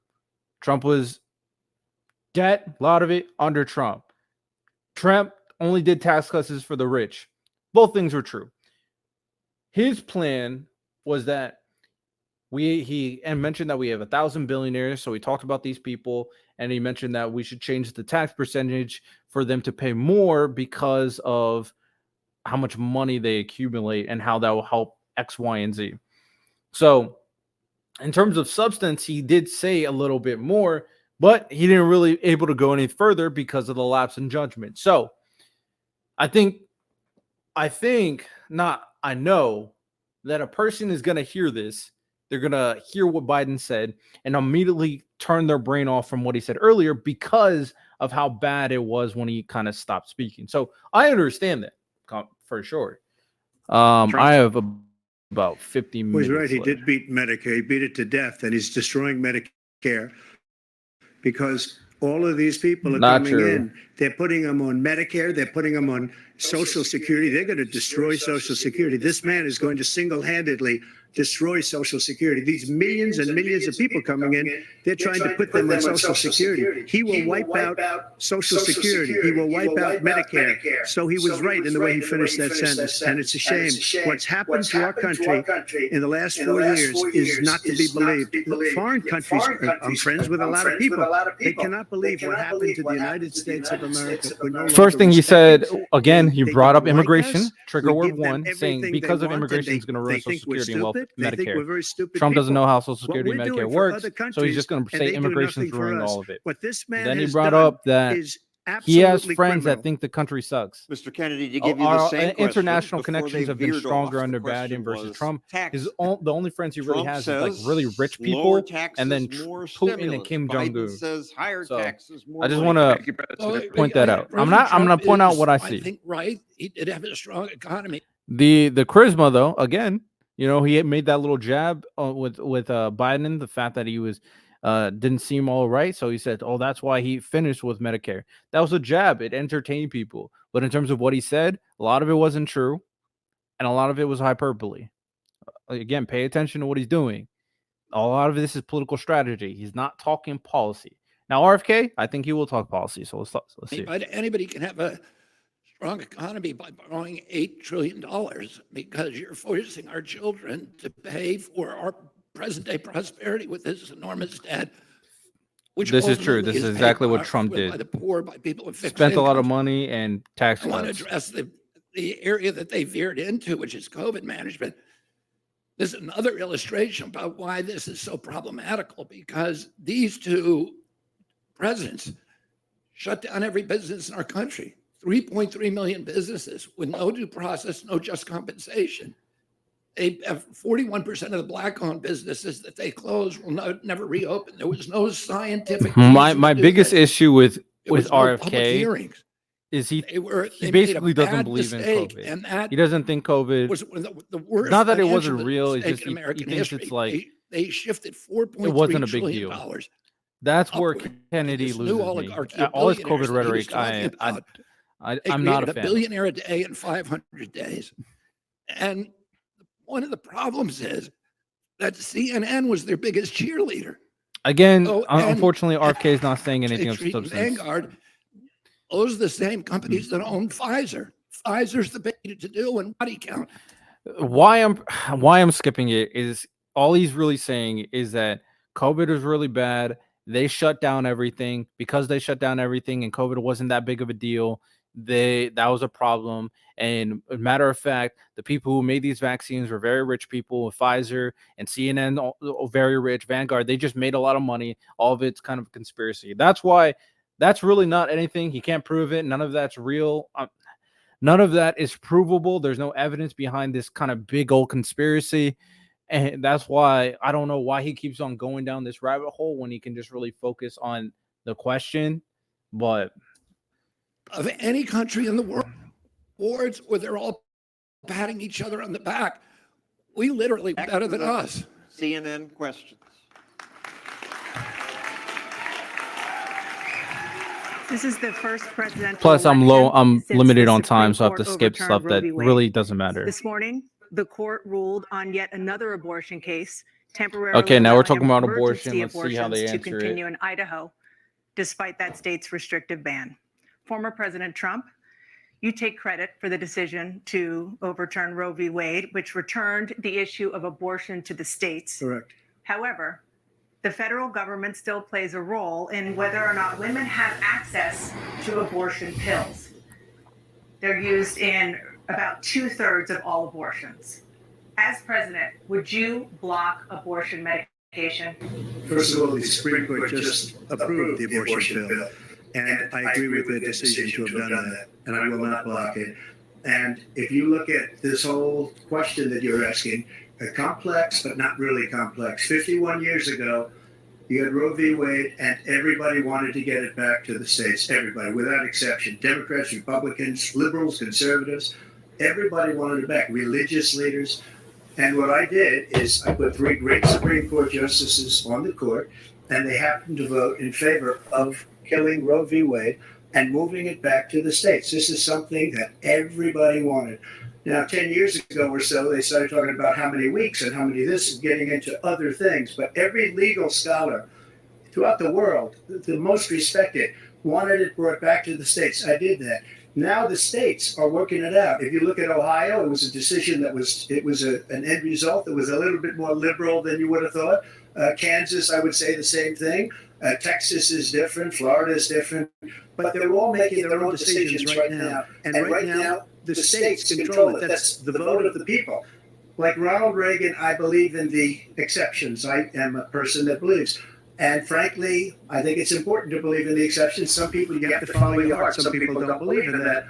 Trump was debt, a lot of it under Trump. Trump only did tax cuts for the rich. Both things were true. His plan was that he mentioned that we have 1,000 billionaires. So he talked about these people, and he mentioned that we should change the tax percentage for them to pay more because of how much money they accumulate and how that will help X, Y, and Z. So in terms of substance, he did say a little bit more, but he didn't really able to go any further because of the lapse in judgment. So I know that a person is going to hear this. They're going to hear what Biden said and immediately turn their brain off from what he said earlier because of how bad it was when he kind of stopped speaking. So I understand that for sure. I have about 50 minutes. He's right. He left. did beat Medicare. He beat it to death, and he's destroying Medicare because all of these people are coming in. They're putting them on Medicare. They're putting them on Social Security. They're going to destroy Social Security. This man is going to single-handedly destroy Social Security. These millions and millions of people coming in, they're trying to put them on Social Security. He will wipe out Social Security. He will wipe out Medicare. So he was right in the way he finished that sentence. And it's a shame. What's happened to our country in the last 4 years is not to be believed. Foreign countries, I'm friends with a lot of people. They cannot believe what happened to the United States of America. First thing he said, again, he brought up immigration, trigger word one, saying because of immigration is going to ruin Social Security and welfare. Medicare. Trump doesn't know how Social Security and Medicare works, so he's just going to say immigration is ruining all of it. Then he brought up that he has friends that think the country sucks. Mr. Kennedy, to give you the Our same international question, connections have been veered stronger off, under the question Biden versus was Trump. taxes. The only friends he really Trump has is like says really rich lower people, taxes, and then more Putin and stimulus. Kim Biden Jong-un. says higher So, taxes, more I just money. want to point that out. I'm going to point out what I see. I think right. He did have a strong economy. The charisma, though, again, you know, he had made that little jab with Biden, the fact that he was didn't seem all right. So he said, oh, that's why he finished with Medicare. That was a jab. It entertained people. But in terms of what he said, a lot of it wasn't true. And a lot of it was hyperbole. Again, pay attention to what he's doing. A lot of this is political strategy. He's not talking policy. Now, RFK, I think he will talk policy. So let's see. Anybody can have a strong economy by borrowing $8 trillion because you're forcing our children to pay for our present-day prosperity with this enormous debt, which This is true. ultimately This is paid exactly what by- Trump by did. the poor, by people with fixed Spent a lot of incomes. money and tax I want to cuts. address the area that they veered into, which is COVID management. This is another illustration about why this is so problematical, because these two presidents shut down every business in our country. 3.3 million businesses with no due process, no just compensation. They have 41% of the black-owned businesses that they closed will never reopen. There was no scientific My reason my to do biggest this. issue with There was no public RFK hearings. is he They he made a basically doesn't bad believe in mistake, COVID. and that He doesn't think COVID. was one of the worst. Not that it financial wasn't real. It's mistake just in he American thinks history. it's like They shifted it 4.3 wasn't a big trillion deal. dollars That's where upward to Kennedy this new loses me. oligarchy of All his billionaires COVID that he was rhetoric, talking about. They I'm not created a a fan of. billionaire a day in 500 days. And one of the problems is that CNN was their biggest cheerleader. Again, Oh, and unfortunately, RFK is not saying anything of State Street and substance. Vanguard, those are the same companies that own Pfizer. Pfizer's the bait to do and body count. Why I'm skipping it is all he's really saying is that COVID was really bad. They shut down everything. Because they shut down everything and COVID wasn't that big of a deal, that was a problem. And a matter of fact, the people who made these vaccines were very rich people. Pfizer and CNN, all very rich. Vanguard, they just made a lot of money. All of it's kind of a conspiracy. That's why. That's really not anything. He can't prove it. None of that's real. None of that is provable. There's no evidence behind this kind of big old conspiracy. And that's why I don't know why he keeps on going down this rabbit hole when he can just really focus on the question. But Of any country in the world, awards where they're all patting each other on the back. We literally better than us. CNN questions. This is the first presidential plus, I'm election since limited the on time, Supreme so I have to Court skip overturned stuff Roe that v. Wade. really doesn't matter. This morning, the court ruled on yet another abortion case, temporarily Okay, now we're allowing talking about emergency abortion. Let's see how they abortions to answer continue it. in Idaho, despite that state's restrictive ban. Former President Trump, you take credit for the decision to overturn Roe v. Wade, which returned the issue of abortion to the states. Correct. However, the federal government still plays a role in whether or not women have access to abortion pills. They're used in about 2/3 of all abortions. As president, would you block abortion medication? First of all, the Supreme Court just approved the abortion bill, and I agree with the decision to have done that, and I will not block it. And if you look at this whole question that you're asking, complex but not really complex. 51 years ago, you had Roe v. Wade, and everybody wanted to get it back to the states. Everybody, without exception. Democrats, Republicans, liberals, conservatives, everybody wanted it back. Religious leaders. And what I did is I put 3 great Supreme Court justices on the court, and they happened to vote in favor of killing Roe v. Wade and moving it back to the states. This is something that everybody wanted. Now, 10 years ago or so, they started talking about how many weeks and how many this and getting into other things. But every legal scholar throughout the world, the most respected, wanted it brought back to the states. I did that. Now the states are working it out. If you look at Ohio, it was a decision that was an end result that was a little bit more liberal than you would have thought. Kansas, I would say the same thing. Texas is different. Florida is different. But they're all making their own decisions right now. And right now, the states control it. That's the vote of the people. Like Ronald Reagan, I believe in the exceptions. I am a person that believes. And frankly, I think it's important to believe in the exceptions. Some people, you have to follow your heart. Some people don't believe in that.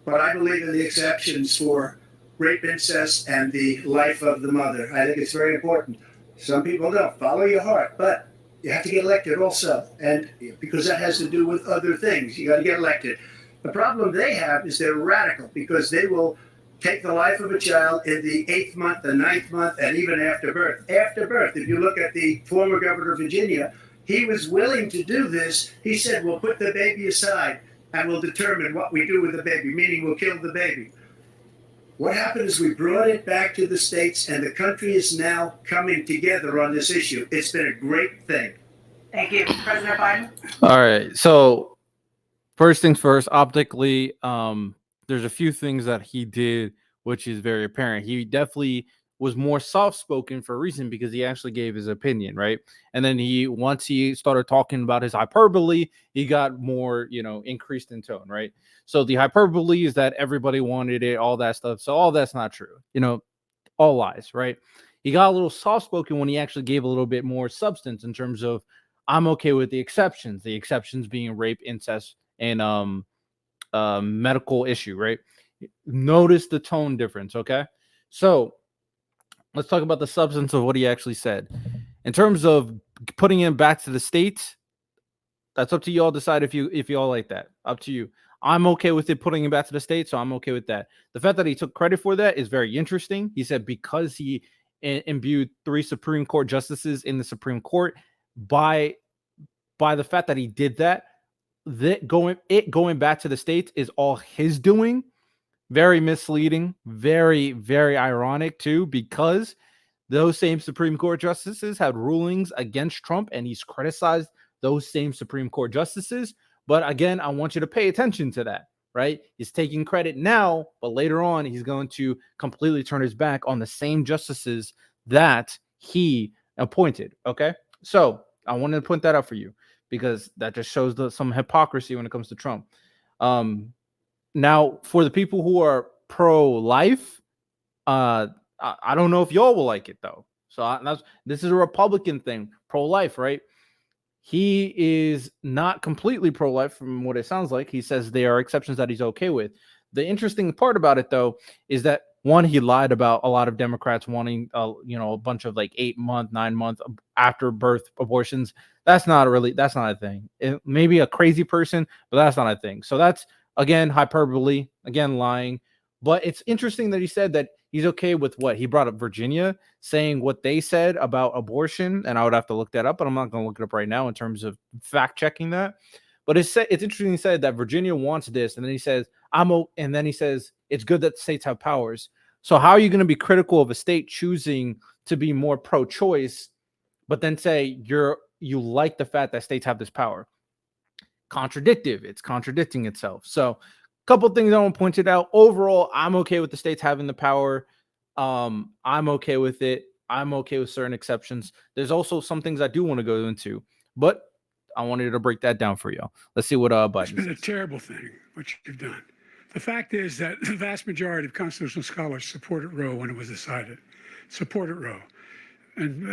But I believe in the exceptions for rape, incest, and the life of the mother. I think it's very important. Some people don't. Follow your heart. But you have to get elected also. And because that has to do with other things. You got to get elected. The problem they have is they're radical because they will take the life of a child in the 8th month, the 9th month, and even after birth. After birth, if you look at the former governor of Virginia, he was willing to do this. He said, we'll put the baby aside and we'll determine what we do with the baby, meaning we'll kill the baby. What happened is we brought it back to the states, and the country is now coming together on this issue. It's been a great thing. Thank you. President Biden? All right. So first things first, optically, there's a few things that he did, which is very apparent. He definitely was more soft-spoken for a reason, because he actually gave his opinion, right? And then once he started talking about his hyperbole, he got more, increased in tone, right? So the hyperbole is that everybody wanted it, all that stuff. So all that's not true, all lies, right? He got a little soft-spoken when he actually gave a little bit more substance in terms of, I'm okay with the exceptions being rape, incest, and medical issue, right? Notice the tone difference, okay? So let's talk about the substance of what he actually said. In terms of putting him back to the states, that's up to you all. Decide if you all like that. Up to you. I'm okay with it putting him back to the states, so I'm okay with that. The fact that he took credit for that is very interesting. He said because he imbued 3 Supreme Court justices in the Supreme Court, by the fact that he did that, going back to the states is all his doing. Very misleading, very, very ironic too, because those same Supreme Court justices had rulings against Trump, and he's criticized those same Supreme Court justices. But again, I want you to pay attention to that, right? He's taking credit now, but later on, he's going to completely turn his back on the same justices that he appointed. Okay. So I wanted to point that out for you, because that just shows some hypocrisy when it comes to Trump. Now, for the people who are pro-life, I don't know if y'all will like it though. So this is a Republican thing, pro-life, right? He is not completely pro-life from what it sounds like. He says there are exceptions that he's okay with. The interesting part about it though is that, one, he lied about a lot of Democrats wanting, a bunch of like 8-month, 9-month after birth abortions. That's not a thing. Maybe a crazy person, but that's not a thing. So that's, again, hyperbole, again, lying. But it's interesting that he said that he's okay with what he brought up, Virginia saying what they said about abortion, and I would have to look that up, but I'm not going to look it up right now in terms of fact checking that. But it's interesting. He said that Virginia wants this, and then he says and then he says it's good that states have powers. So how are you going to be critical of a state choosing to be more pro-choice, but then say you like the fact that states have this power? Contradictive. It's contradicting itself. So a couple things I want to point it out. Overall, I'm okay with the states having the power. I'm okay with it. I'm okay with certain exceptions. There's also some things I do want to go into, but I wanted to break that down for you. Let's see what Biden It's been a says. terrible thing, what you've done. The fact is that the vast majority of constitutional scholars supported Roe when it was decided. Supported Roe. And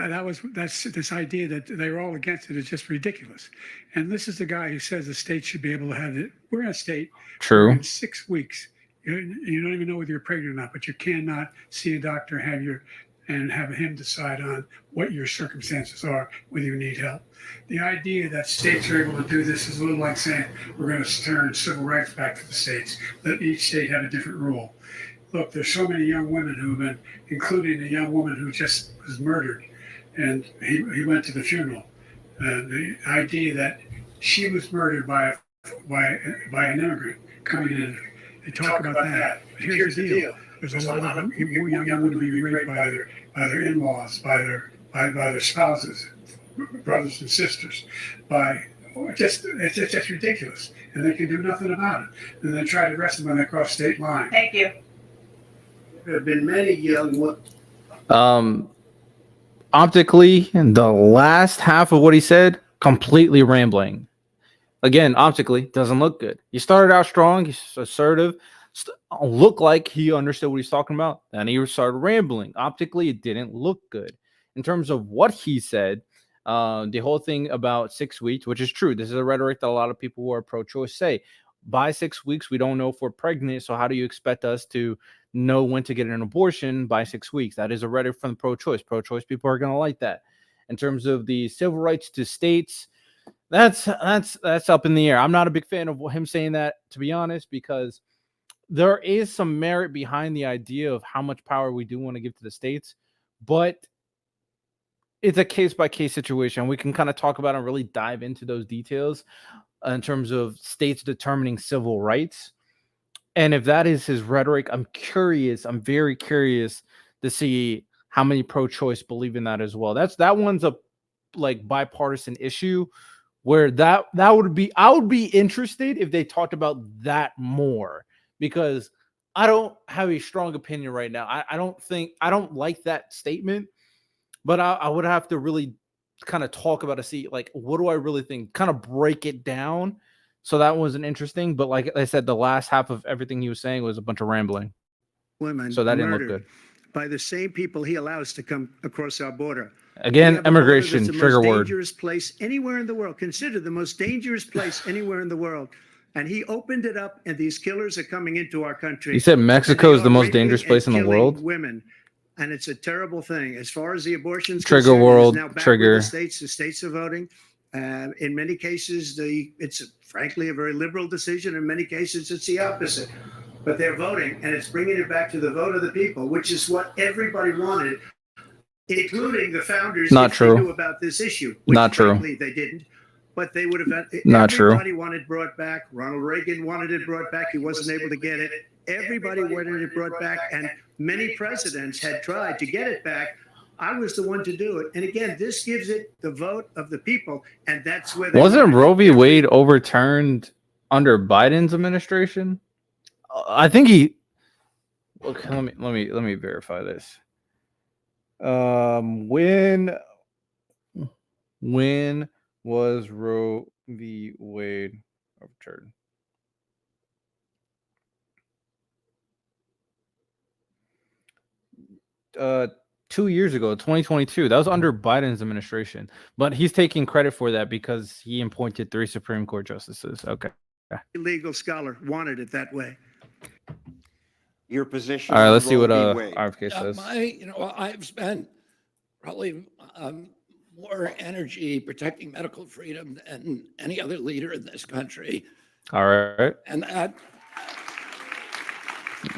that's this idea that they were all against it is just ridiculous. And this is the guy who says the state should be able to have it. We're in a state where True. in 6 weeks, you don't even know whether you're pregnant or not, but you cannot see a doctor and have him decide on what your circumstances are, whether you need help. The idea that states are able to do this is a little like saying we're going to turn civil rights back to the states. Let each state have a different rule. Look, there's so many young women who have been, including a young woman who just was murdered, and he went to the funeral. The idea that she was murdered by an immigrant coming in. They talk about that. But here's the deal. There's a lot of young women being raped by their in-laws, by their spouses, brothers and sisters, it's just ridiculous. And they can do nothing about it. And they try to arrest them when they cross state line. Thank you. There have been many young women. Optically, the last half of what he said, completely rambling. Again, optically, doesn't look good. He started out strong. He's assertive. Looked like he understood what he's talking about. Then he started rambling. Optically, it didn't look good. In terms of what he said, the whole thing about 6 weeks, which is true. This is a rhetoric that a lot of people who are pro-choice say. By 6 weeks, we don't know if we're pregnant, so how do you expect us to know when to get an abortion by 6 weeks? That is a rhetoric from the pro-choice. Pro-choice people are going to like that. In terms of the civil rights to states, that's up in the air. I'm not a big fan of him saying that, to be honest, because there is some merit behind the idea of how much power we do want to give to the states, but it's a case-by-case situation. We can kind of talk about and really dive into those details in terms of states determining civil rights. And if that is his rhetoric, I'm very curious to see how many pro-choice believe in that as well. That one's a bipartisan issue where I would be interested if they talked about that more, because I don't have a strong opinion right now. I don't like that statement, but I would have to really kind of talk about it, see like what do I really think, kind of break it down. So that wasn't interesting. But like I said, the last half of everything he was saying was a bunch of rambling. women So that didn't look murdered good. by the same people he allows to come across our border. We Again, have a border immigration, that's the trigger most word. dangerous place anywhere in the world, considered the most dangerous place anywhere in the world. And he opened it up, and these killers are coming into our country. You said and Mexico they is the are most raping dangerous and place in the killing world? women. And it's a terrible thing. As far as the abortion's Trigger concerned, world, it is now back trigger. with the states are voting. In many cases, it's frankly a very liberal decision. In many cases, it's the opposite. But they're voting, and it's bringing it back to the vote of the people, which is what everybody wanted, including the founders. Not if true. They knew about this issue, which Not true. frankly they didn't. But they would have. Not true. Everybody wanted brought back. Ronald Reagan wanted it brought back. He wasn't able to get it. Everybody wanted it brought back, and many presidents had tried to get it back. I was the one to do it. And again, this gives it the vote of the people, and that's where they Wasn't want it. Roe v. Wade overturned under Biden's administration? I think he. Okay, let me verify this. When was Roe v. Wade overturned? 2 years ago, 2022. That was under Biden's administration, but he's taking credit for that because he appointed 3 Supreme Court justices. Okay. Legal scholar wanted it that way. Your position. All right. on Let's see Roe what v. Wade. RFK says. I've spent probably more energy protecting medical freedom than any other leader in this country. All right. And that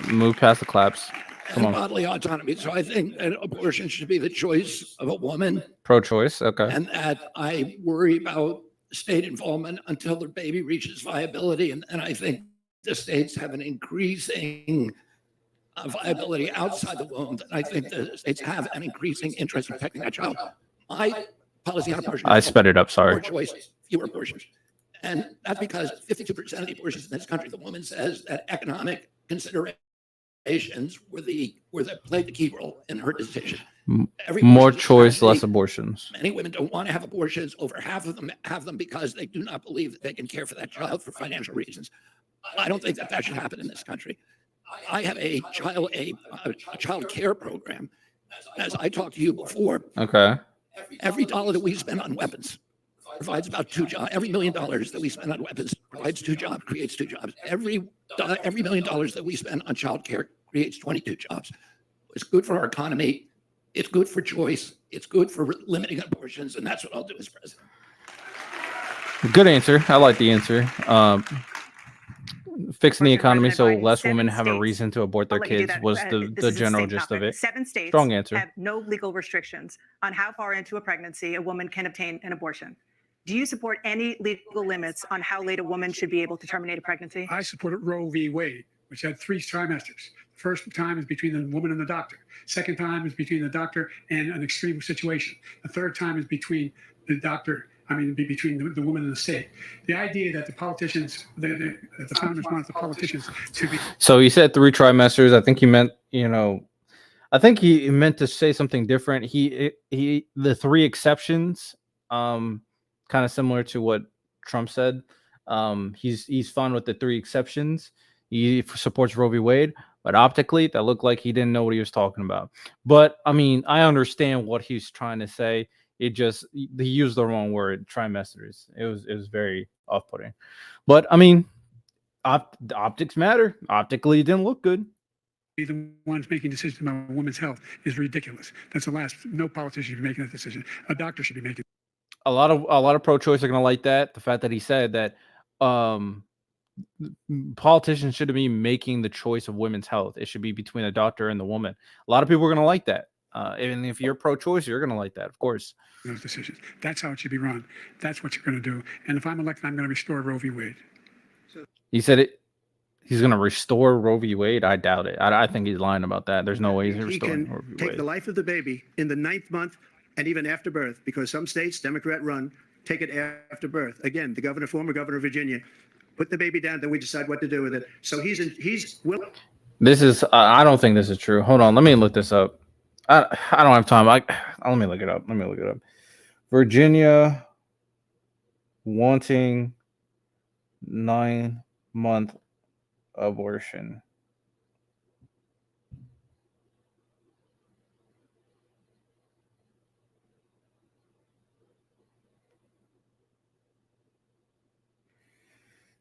Move past the claps. Come and on. bodily autonomy. So I think that abortion should be the choice of a woman, Pro-choice. Okay. and that I worry about state involvement until the baby reaches viability. And I think the states have an increasing viability outside the womb. And I think the states have an increasing interest in protecting that child. My policy on abortion. I sped it up. More Sorry. choice, fewer abortions. And that's because 52% of the abortions in this country, the woman says that economic considerations played the key role in her decision. Every More abortion is a choice, tragedy. less abortions. Many women don't want to have abortions. Over half of them have them because they do not believe that they can care for that child for financial reasons. I don't think that should happen in this country. I have a child care program. As I talked to you before, Okay. every dollar that we spend on weapons provides about 2 jobs. Every $1 million that we spend on weapons provides 2 jobs, creates 2 jobs. Every $1 million that we spend on child care creates 22 jobs. It's good for our economy. It's good for choice. It's good for limiting abortions. And that's what I'll do as president. Good answer. I like the answer. Fixing the economy so President Biden, less 7 women have a states- reason to abort their I'll let you do kids that. was This the is a general state gist of topic. it. 7 states Strong answer. have no legal restrictions on how far into a pregnancy a woman can obtain an abortion. Do you support any legal limits on how late a woman should be able to terminate a pregnancy? I supported Roe v. Wade, which had 3 trimesters. The first time is between the woman and the doctor. Second time is between the doctor and an extreme situation. The third time is between the doctor, between the woman and the state. The idea that the politicians, the founders wanted the politicians to be. So he said 3 trimesters. I think he meant, I think he meant to say something different. The 3 exceptions, kind of similar to what Trump said. He's fine with the 3 exceptions. He supports Roe v. Wade, but optically that looked like he didn't know what he was talking about. But I understand what he's trying to say. He used the wrong word, trimesters. It was very off-putting. But optics matter. Optically, it didn't look good. Be the ones making decisions about women's health is ridiculous. That's the last. No politician should be making that decision. A doctor should be making. A lot of pro-choice are gonna like that. The fact that he said that politicians shouldn't be making the choice of women's health. It should be between the doctor and the woman. A lot of people are gonna like that. And if you're pro-choice, you're gonna like that, of course. Those decisions. That's how it should be run. That's what you're going to do. And if I'm elected, I'm going to restore Roe v. Wade. He said it. He's going to restore Roe v. Wade. I doubt it. I think he's lying about that. There's no way he's He restoring Roe v. can take Wade. the life of the baby in the 9th month and even after birth, because some states, Democrat run, take it after birth. Again, former governor of Virginia, put the baby down, then we decide what to do with it. So he's willing. This is I don't think this is true. Hold on, let me look this up. I don't have time. Let me look it up. Virginia wanting 9-month abortion.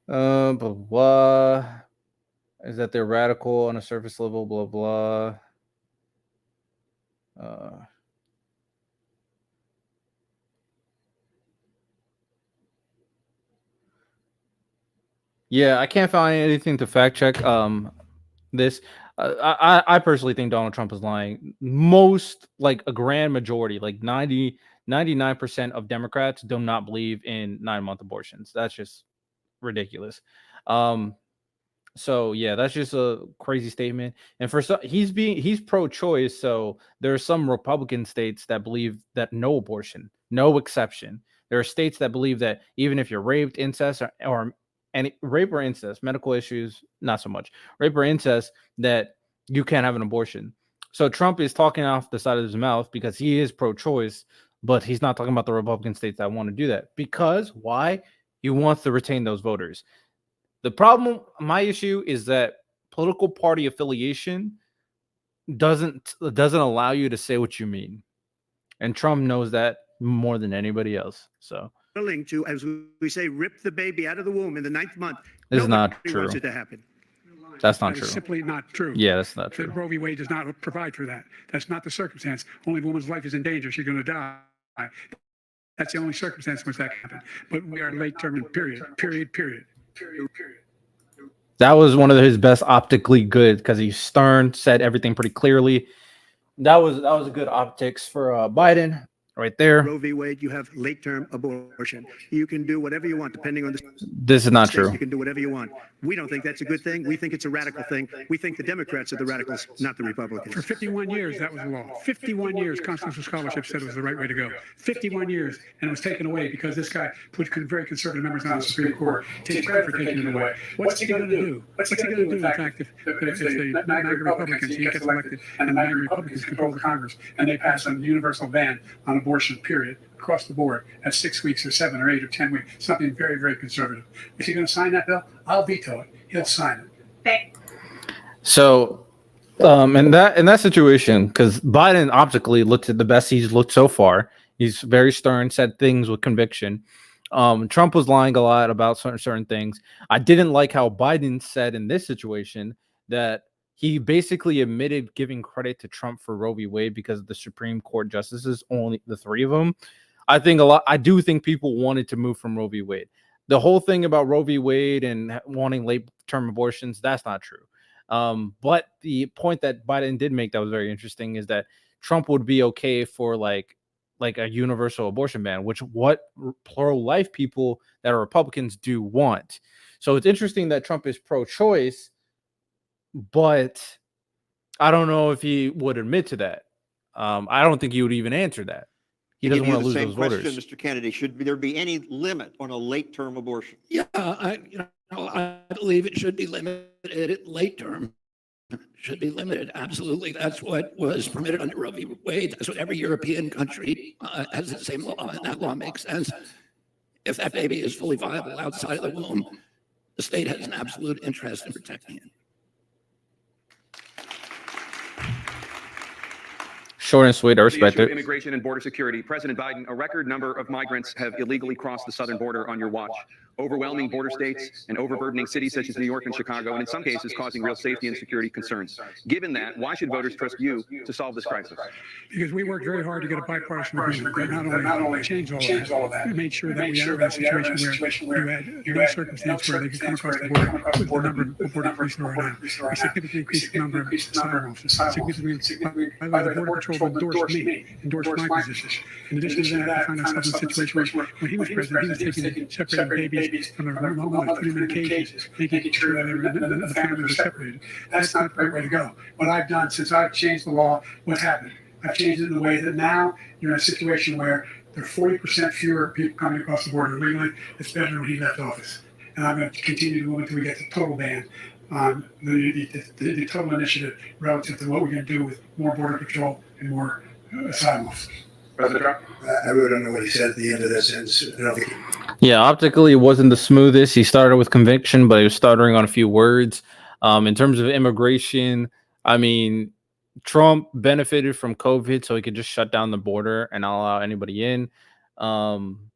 Blah, blah. Is that they're radical on a surface level, blah, blah. Yeah, I can't find anything to fact check this. I personally think Donald Trump is lying. Most, like a grand majority, like 99% of Democrats do not believe in 9-month abortions. That's just ridiculous. So yeah, that's just a crazy statement. And for some, he's pro-choice. So there are some Republican states that believe that no abortion, no exception. There are states that believe that even if you're raped, incest, or any rape or incest, medical issues, not so much rape or incest, that you can't have an abortion. So Trump is talking off the side of his mouth because he is pro-choice, but he's not talking about the Republican states that want to do that. Because why? He wants to retain those voters. The problem, my issue, is that political party affiliation doesn't allow you to say what you mean, and Trump knows that more than anybody else. So Willing to, as we say, rip the baby out of the womb in the 9th month. this is not Nobody true. wants it to happen. That's not That true. is simply not true. Yeah, that's not true. Roe v. Wade does not provide for that. That's not the circumstance. Only if a woman's life is in danger, she's going to die. That's the only circumstance in which that can happen. But we are late term and period. That was one of his best optically good because he's stern, said everything pretty clearly. That was a good optics for Biden right there. Roe v. Wade, you have late-term abortion. You can do whatever you want, depending on the This is not states. true. You can do whatever you want. We don't think that's a good thing. We think it's a radical thing. We think the Democrats are the radicals, not the Republicans. For 51 years, that was the law. 51 years, constitutional scholarship said it was the right way to go. 51 years, and it was taken away because this guy put very conservative members on the Supreme Court, takes credit for taking it away. What's he going to do? What's he going to do, in fact, if the MAGA Republicans, he gets elected, and the MAGA Republicans control the Congress, and they pass a universal ban on abortion, period, across the board at 6 weeks or 7 or 8 or 10 weeks, something very, very conservative. Is he going to sign that bill? I'll veto it. He'll sign it. So, in that situation, because Biden optically looked at the best he's looked so far. He's very stern, said things with conviction. Trump was lying a lot about certain things. I didn't like how Biden said in this situation that he basically admitted giving credit to Trump for Roe v. Wade because of the Supreme Court justices, only the 3 of them. I do think people wanted to move from Roe v. Wade. The whole thing about Roe v. Wade and wanting late-term abortions, that's not true. But the point that Biden did make that was very interesting is that Trump would be okay for like a universal abortion ban, which what pro-life people that are Republicans do want. So it's interesting that Trump is pro-choice, but I don't know if he would admit to that. I don't think he would even answer that. He doesn't want to lose those voters. Mr. Kennedy, should there be any limit on a late-term abortion? Yeah, I believe it should be limited. Late term should be limited. Absolutely, that's what was permitted under Roe v. Wade. That's what every European country has the same law, and that law makes sense. If that baby is fully viable outside of the womb, the state has an absolute interest in protecting it. Short and sweet, I respect The issue of it. immigration and border security. President Biden, a record number of migrants have illegally crossed the southern border on your watch, overwhelming border states and overburdening cities such as New York and Chicago, and in some cases causing real safety and security concerns. Given that, why should voters trust you to solve this crisis? Because we worked very hard to get a bipartisan agreement that not only changed all of that, we made sure that we had a situation where you had no circumstance where they could come across the border with the number of border police there are now. We significantly increased the number of asylum officers. Significantly, by the Border Patrol endorsed my position. In addition to that, we found ourselves in a situation where when he was president, he was taking separating babies from their mothers, putting them in cages, making sure that the families were separated. That's not the right way to go. What I've done since I've changed the law, what's happened? I've changed it in a way that now you're in a situation where there are 40% fewer people coming across the border legally. It's better than when he left office. and I'm going to continue to move until we get the total ban on the total initiative relative to what we're going to do with more border patrol and more asylum officers. President Trump? I really don't know what he said at the end of that sentence. I don't think Yeah, optically, it wasn't the smoothest. He started with conviction, but he was stuttering on a few words. In terms of immigration, I mean, Trump benefited from COVID, so he could just shut down the border and not allow anybody in. Um,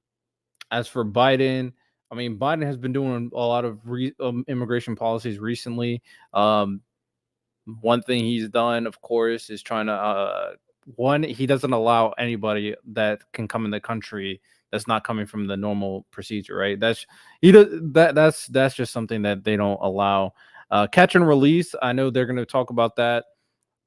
as for Biden, I mean, Biden has been doing a lot of immigration policies recently. Um, One thing he's done, of course, is trying to one, he doesn't allow anybody that can come in the country that's not coming from the normal procedure, right? That's he does that's just something that they don't allow. Catch and release, I know they're going to talk about that.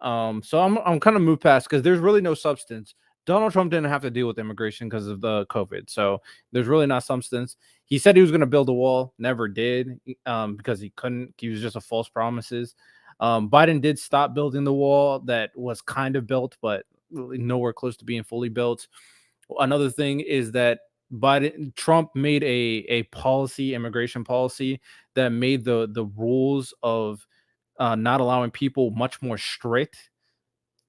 So I'm kind of moved past because there's really no substance. Donald Trump didn't have to deal with immigration because of the COVID, so there's really not substance. He said he was going to build a wall, never did, because he couldn't. He was just a false promises. Biden did stop building the wall that was kind of built, but really nowhere close to being fully built. Another thing is that Trump made a policy, immigration policy, that made the rules of not allowing people much more strict.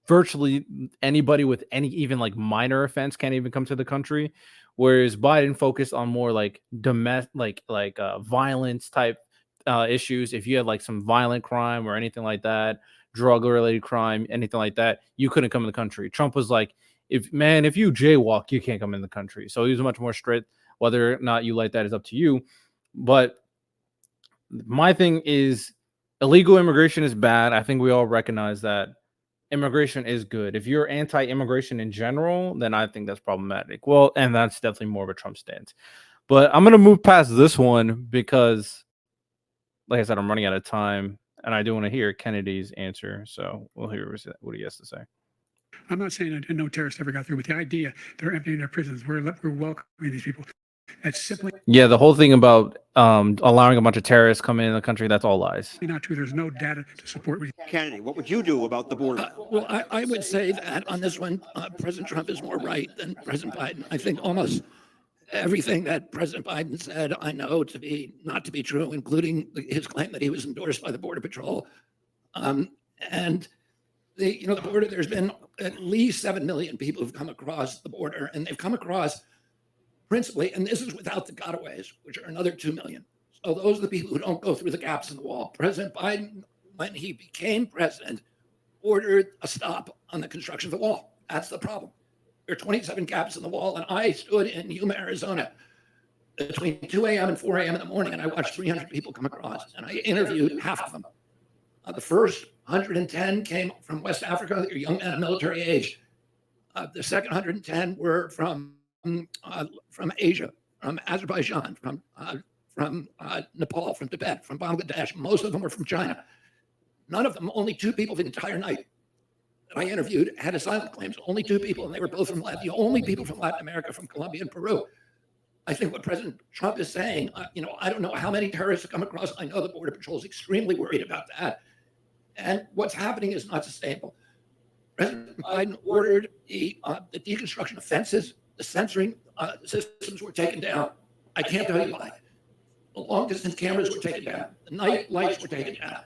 Virtually anybody with any even like minor offense can't even come to the country, whereas Biden focused on more like domestic, violence type issues. If you had like some violent crime or anything like that, drug related crime, anything like that, you couldn't come in the country. Trump was like, if you jaywalk, you can't come in the country. So he was much more strict. Whether or not you like that is up to you. But my thing is, illegal immigration is bad. I think we all recognize that. Immigration is good. If you're anti-immigration in general, then I think that's problematic. Well, and that's definitely more of a Trump stance. But I'm gonna move past this one because, like I said, I'm running out of time, and I do want to hear Kennedy's answer. So we'll hear what he has to say. I'm not saying that no terrorists ever got through, but the idea they're emptying their prisons, we're welcoming these people. That's simply Yeah, the whole thing about allowing a bunch of terrorists come in the country, that's all lies. not true. There's no data to support what Kennedy, what would you do about the border? Well, I would say that on this one, President Trump is more right than President Biden. I think almost everything that President Biden said, I know to be not to be true, including his claim that he was endorsed by the Border Patrol. And the border, there's been at least 7 million people who've come across the border, and they've come across principally, and this is without the gotaways, which are another 2 million. So those are the people who don't go through the gaps in the wall. President Biden, when he became president, ordered a stop on the construction of the wall. That's the problem. There are 27 gaps in the wall, and I stood in Yuma, Arizona between 2 a.m. and 4 a.m. in the morning, and I watched 300 people come across, and I interviewed half of them. The first 110 came from West Africa. They're young men of military age. The second 110 were from Asia, from Azerbaijan, from Nepal, from Tibet, from Bangladesh. Most of them were from China. None of them, only 2 people the entire night that I interviewed had asylum claims. Only 2 people, and they were both from the only people from Latin America, from Colombia and Peru. I think what President Trump is saying, I don't know how many terrorists have come across. I know the Border Patrol is extremely worried about that. And what's happening is not sustainable. President Biden ordered the deconstruction of fences, the censoring systems were taken down. I can't tell you why. The long distance cameras were taken down. The night lights were taken down.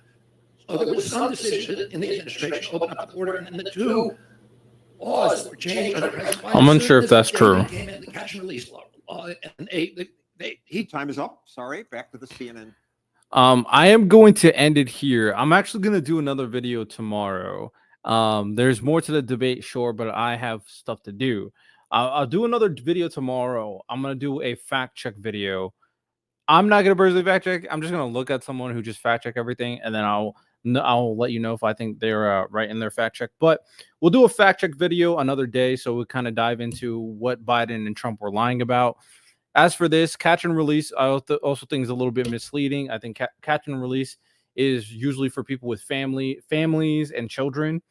So there was some decision in the administration to open up the border, and then the 2 laws that were changed under President Biden. I'm unsure if that's true. Came in the catch and release law, and Time is up. Sorry, back to the CNN. I am going to end it here. I'm actually going to do another video tomorrow. There's more to the debate, sure, but I have stuff to do. I'll do another video tomorrow. I'm going to do a fact check video. I'm not going to personally fact check. I'm just going to look at someone who just fact check everything, and then I'll let you know if I think they're right in their fact check. But we'll do a fact check video another day, so we'll kind of dive into what Biden and Trump were lying about. As for this catch and release, I also think is a little bit misleading. I think catch and release is usually for people with families and children.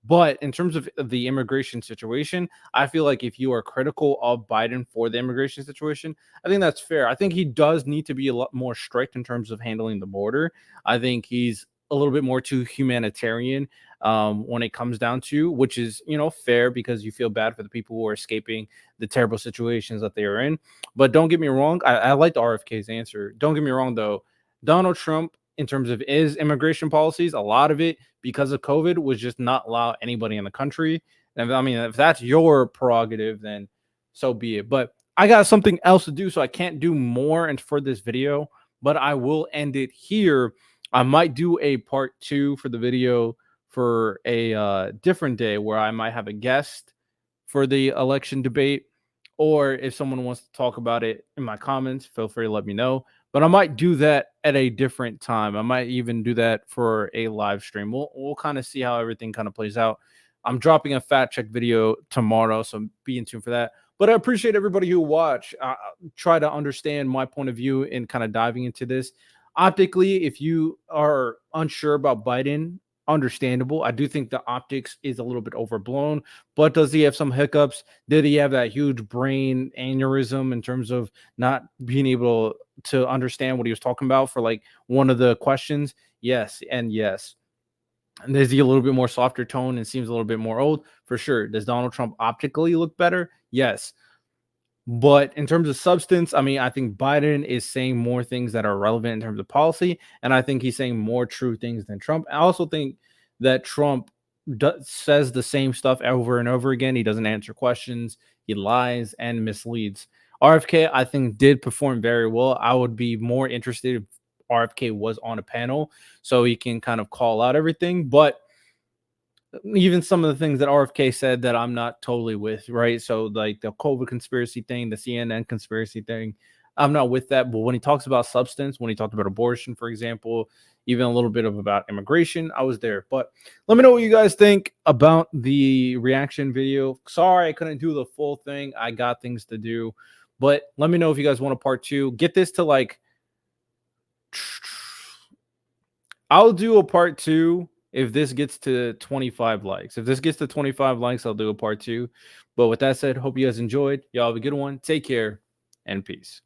But in terms of the immigration situation, I feel like if you are critical of Biden for the immigration situation, I think that's fair. I think he does need to be a lot more strict in terms of handling the border. I think he's a little bit more too humanitarian when it comes down to, which is, fair because you feel bad for the people who are escaping the terrible situations that they are in. But don't get me wrong, I like the RFK's answer. Don't get me wrong though, Donald Trump, in terms of his immigration policies, a lot of it because of COVID was just not allow anybody in the country. And I mean, if that's your prerogative, then so be it. But I got something else to do, so I can't do more and for this video, but I will end it here. I might do a part 2 for the video for a different day where I might have a guest for the election debate, or if someone wants to talk about it in my comments, feel free to let me know. But I might do that at a different time. I might even do that for a live stream. We'll kind of see how everything kind of plays out. I'm dropping a fact check video tomorrow, so be in tune for that. But I appreciate everybody who watch. Try to understand my point of view in kind of diving into this. Optically, if you are unsure about Biden, understandable. I do think the optics is a little bit overblown, but does he have some hiccups? Did he have that huge brain aneurysm in terms of not being able to understand what he was talking about for like one of the questions? Yes, and yes. And is he a little bit more softer tone and seems a little bit more old? For sure. Does Donald Trump optically look better? Yes. But in terms of substance, I mean, I think Biden is saying more things that are relevant in terms of policy, and I think he's saying more true things than Trump. I also think that Trump says the same stuff over and over again. He doesn't answer questions, he lies and misleads. RFK, I think, did perform very well. I would be more interested if RFK was on a panel so he can kind of call out everything. But even some of the things that RFK said that I'm not totally with, right? So like the COVID conspiracy thing, the CNN conspiracy thing, I'm not with that. But when he talks about substance, when he talked about abortion, for example, even a little bit of about immigration, I was there. But let me know what you guys think about the reaction video. Sorry, I couldn't do the full thing. I got things to do. But let me know if you guys want a part 2. Get this to like, I'll do a part 2 if this gets to 25 likes. If this gets to 25 likes, I'll do a part 2. But with that said, hope you guys enjoyed. Y'all have a good one. Take care and peace.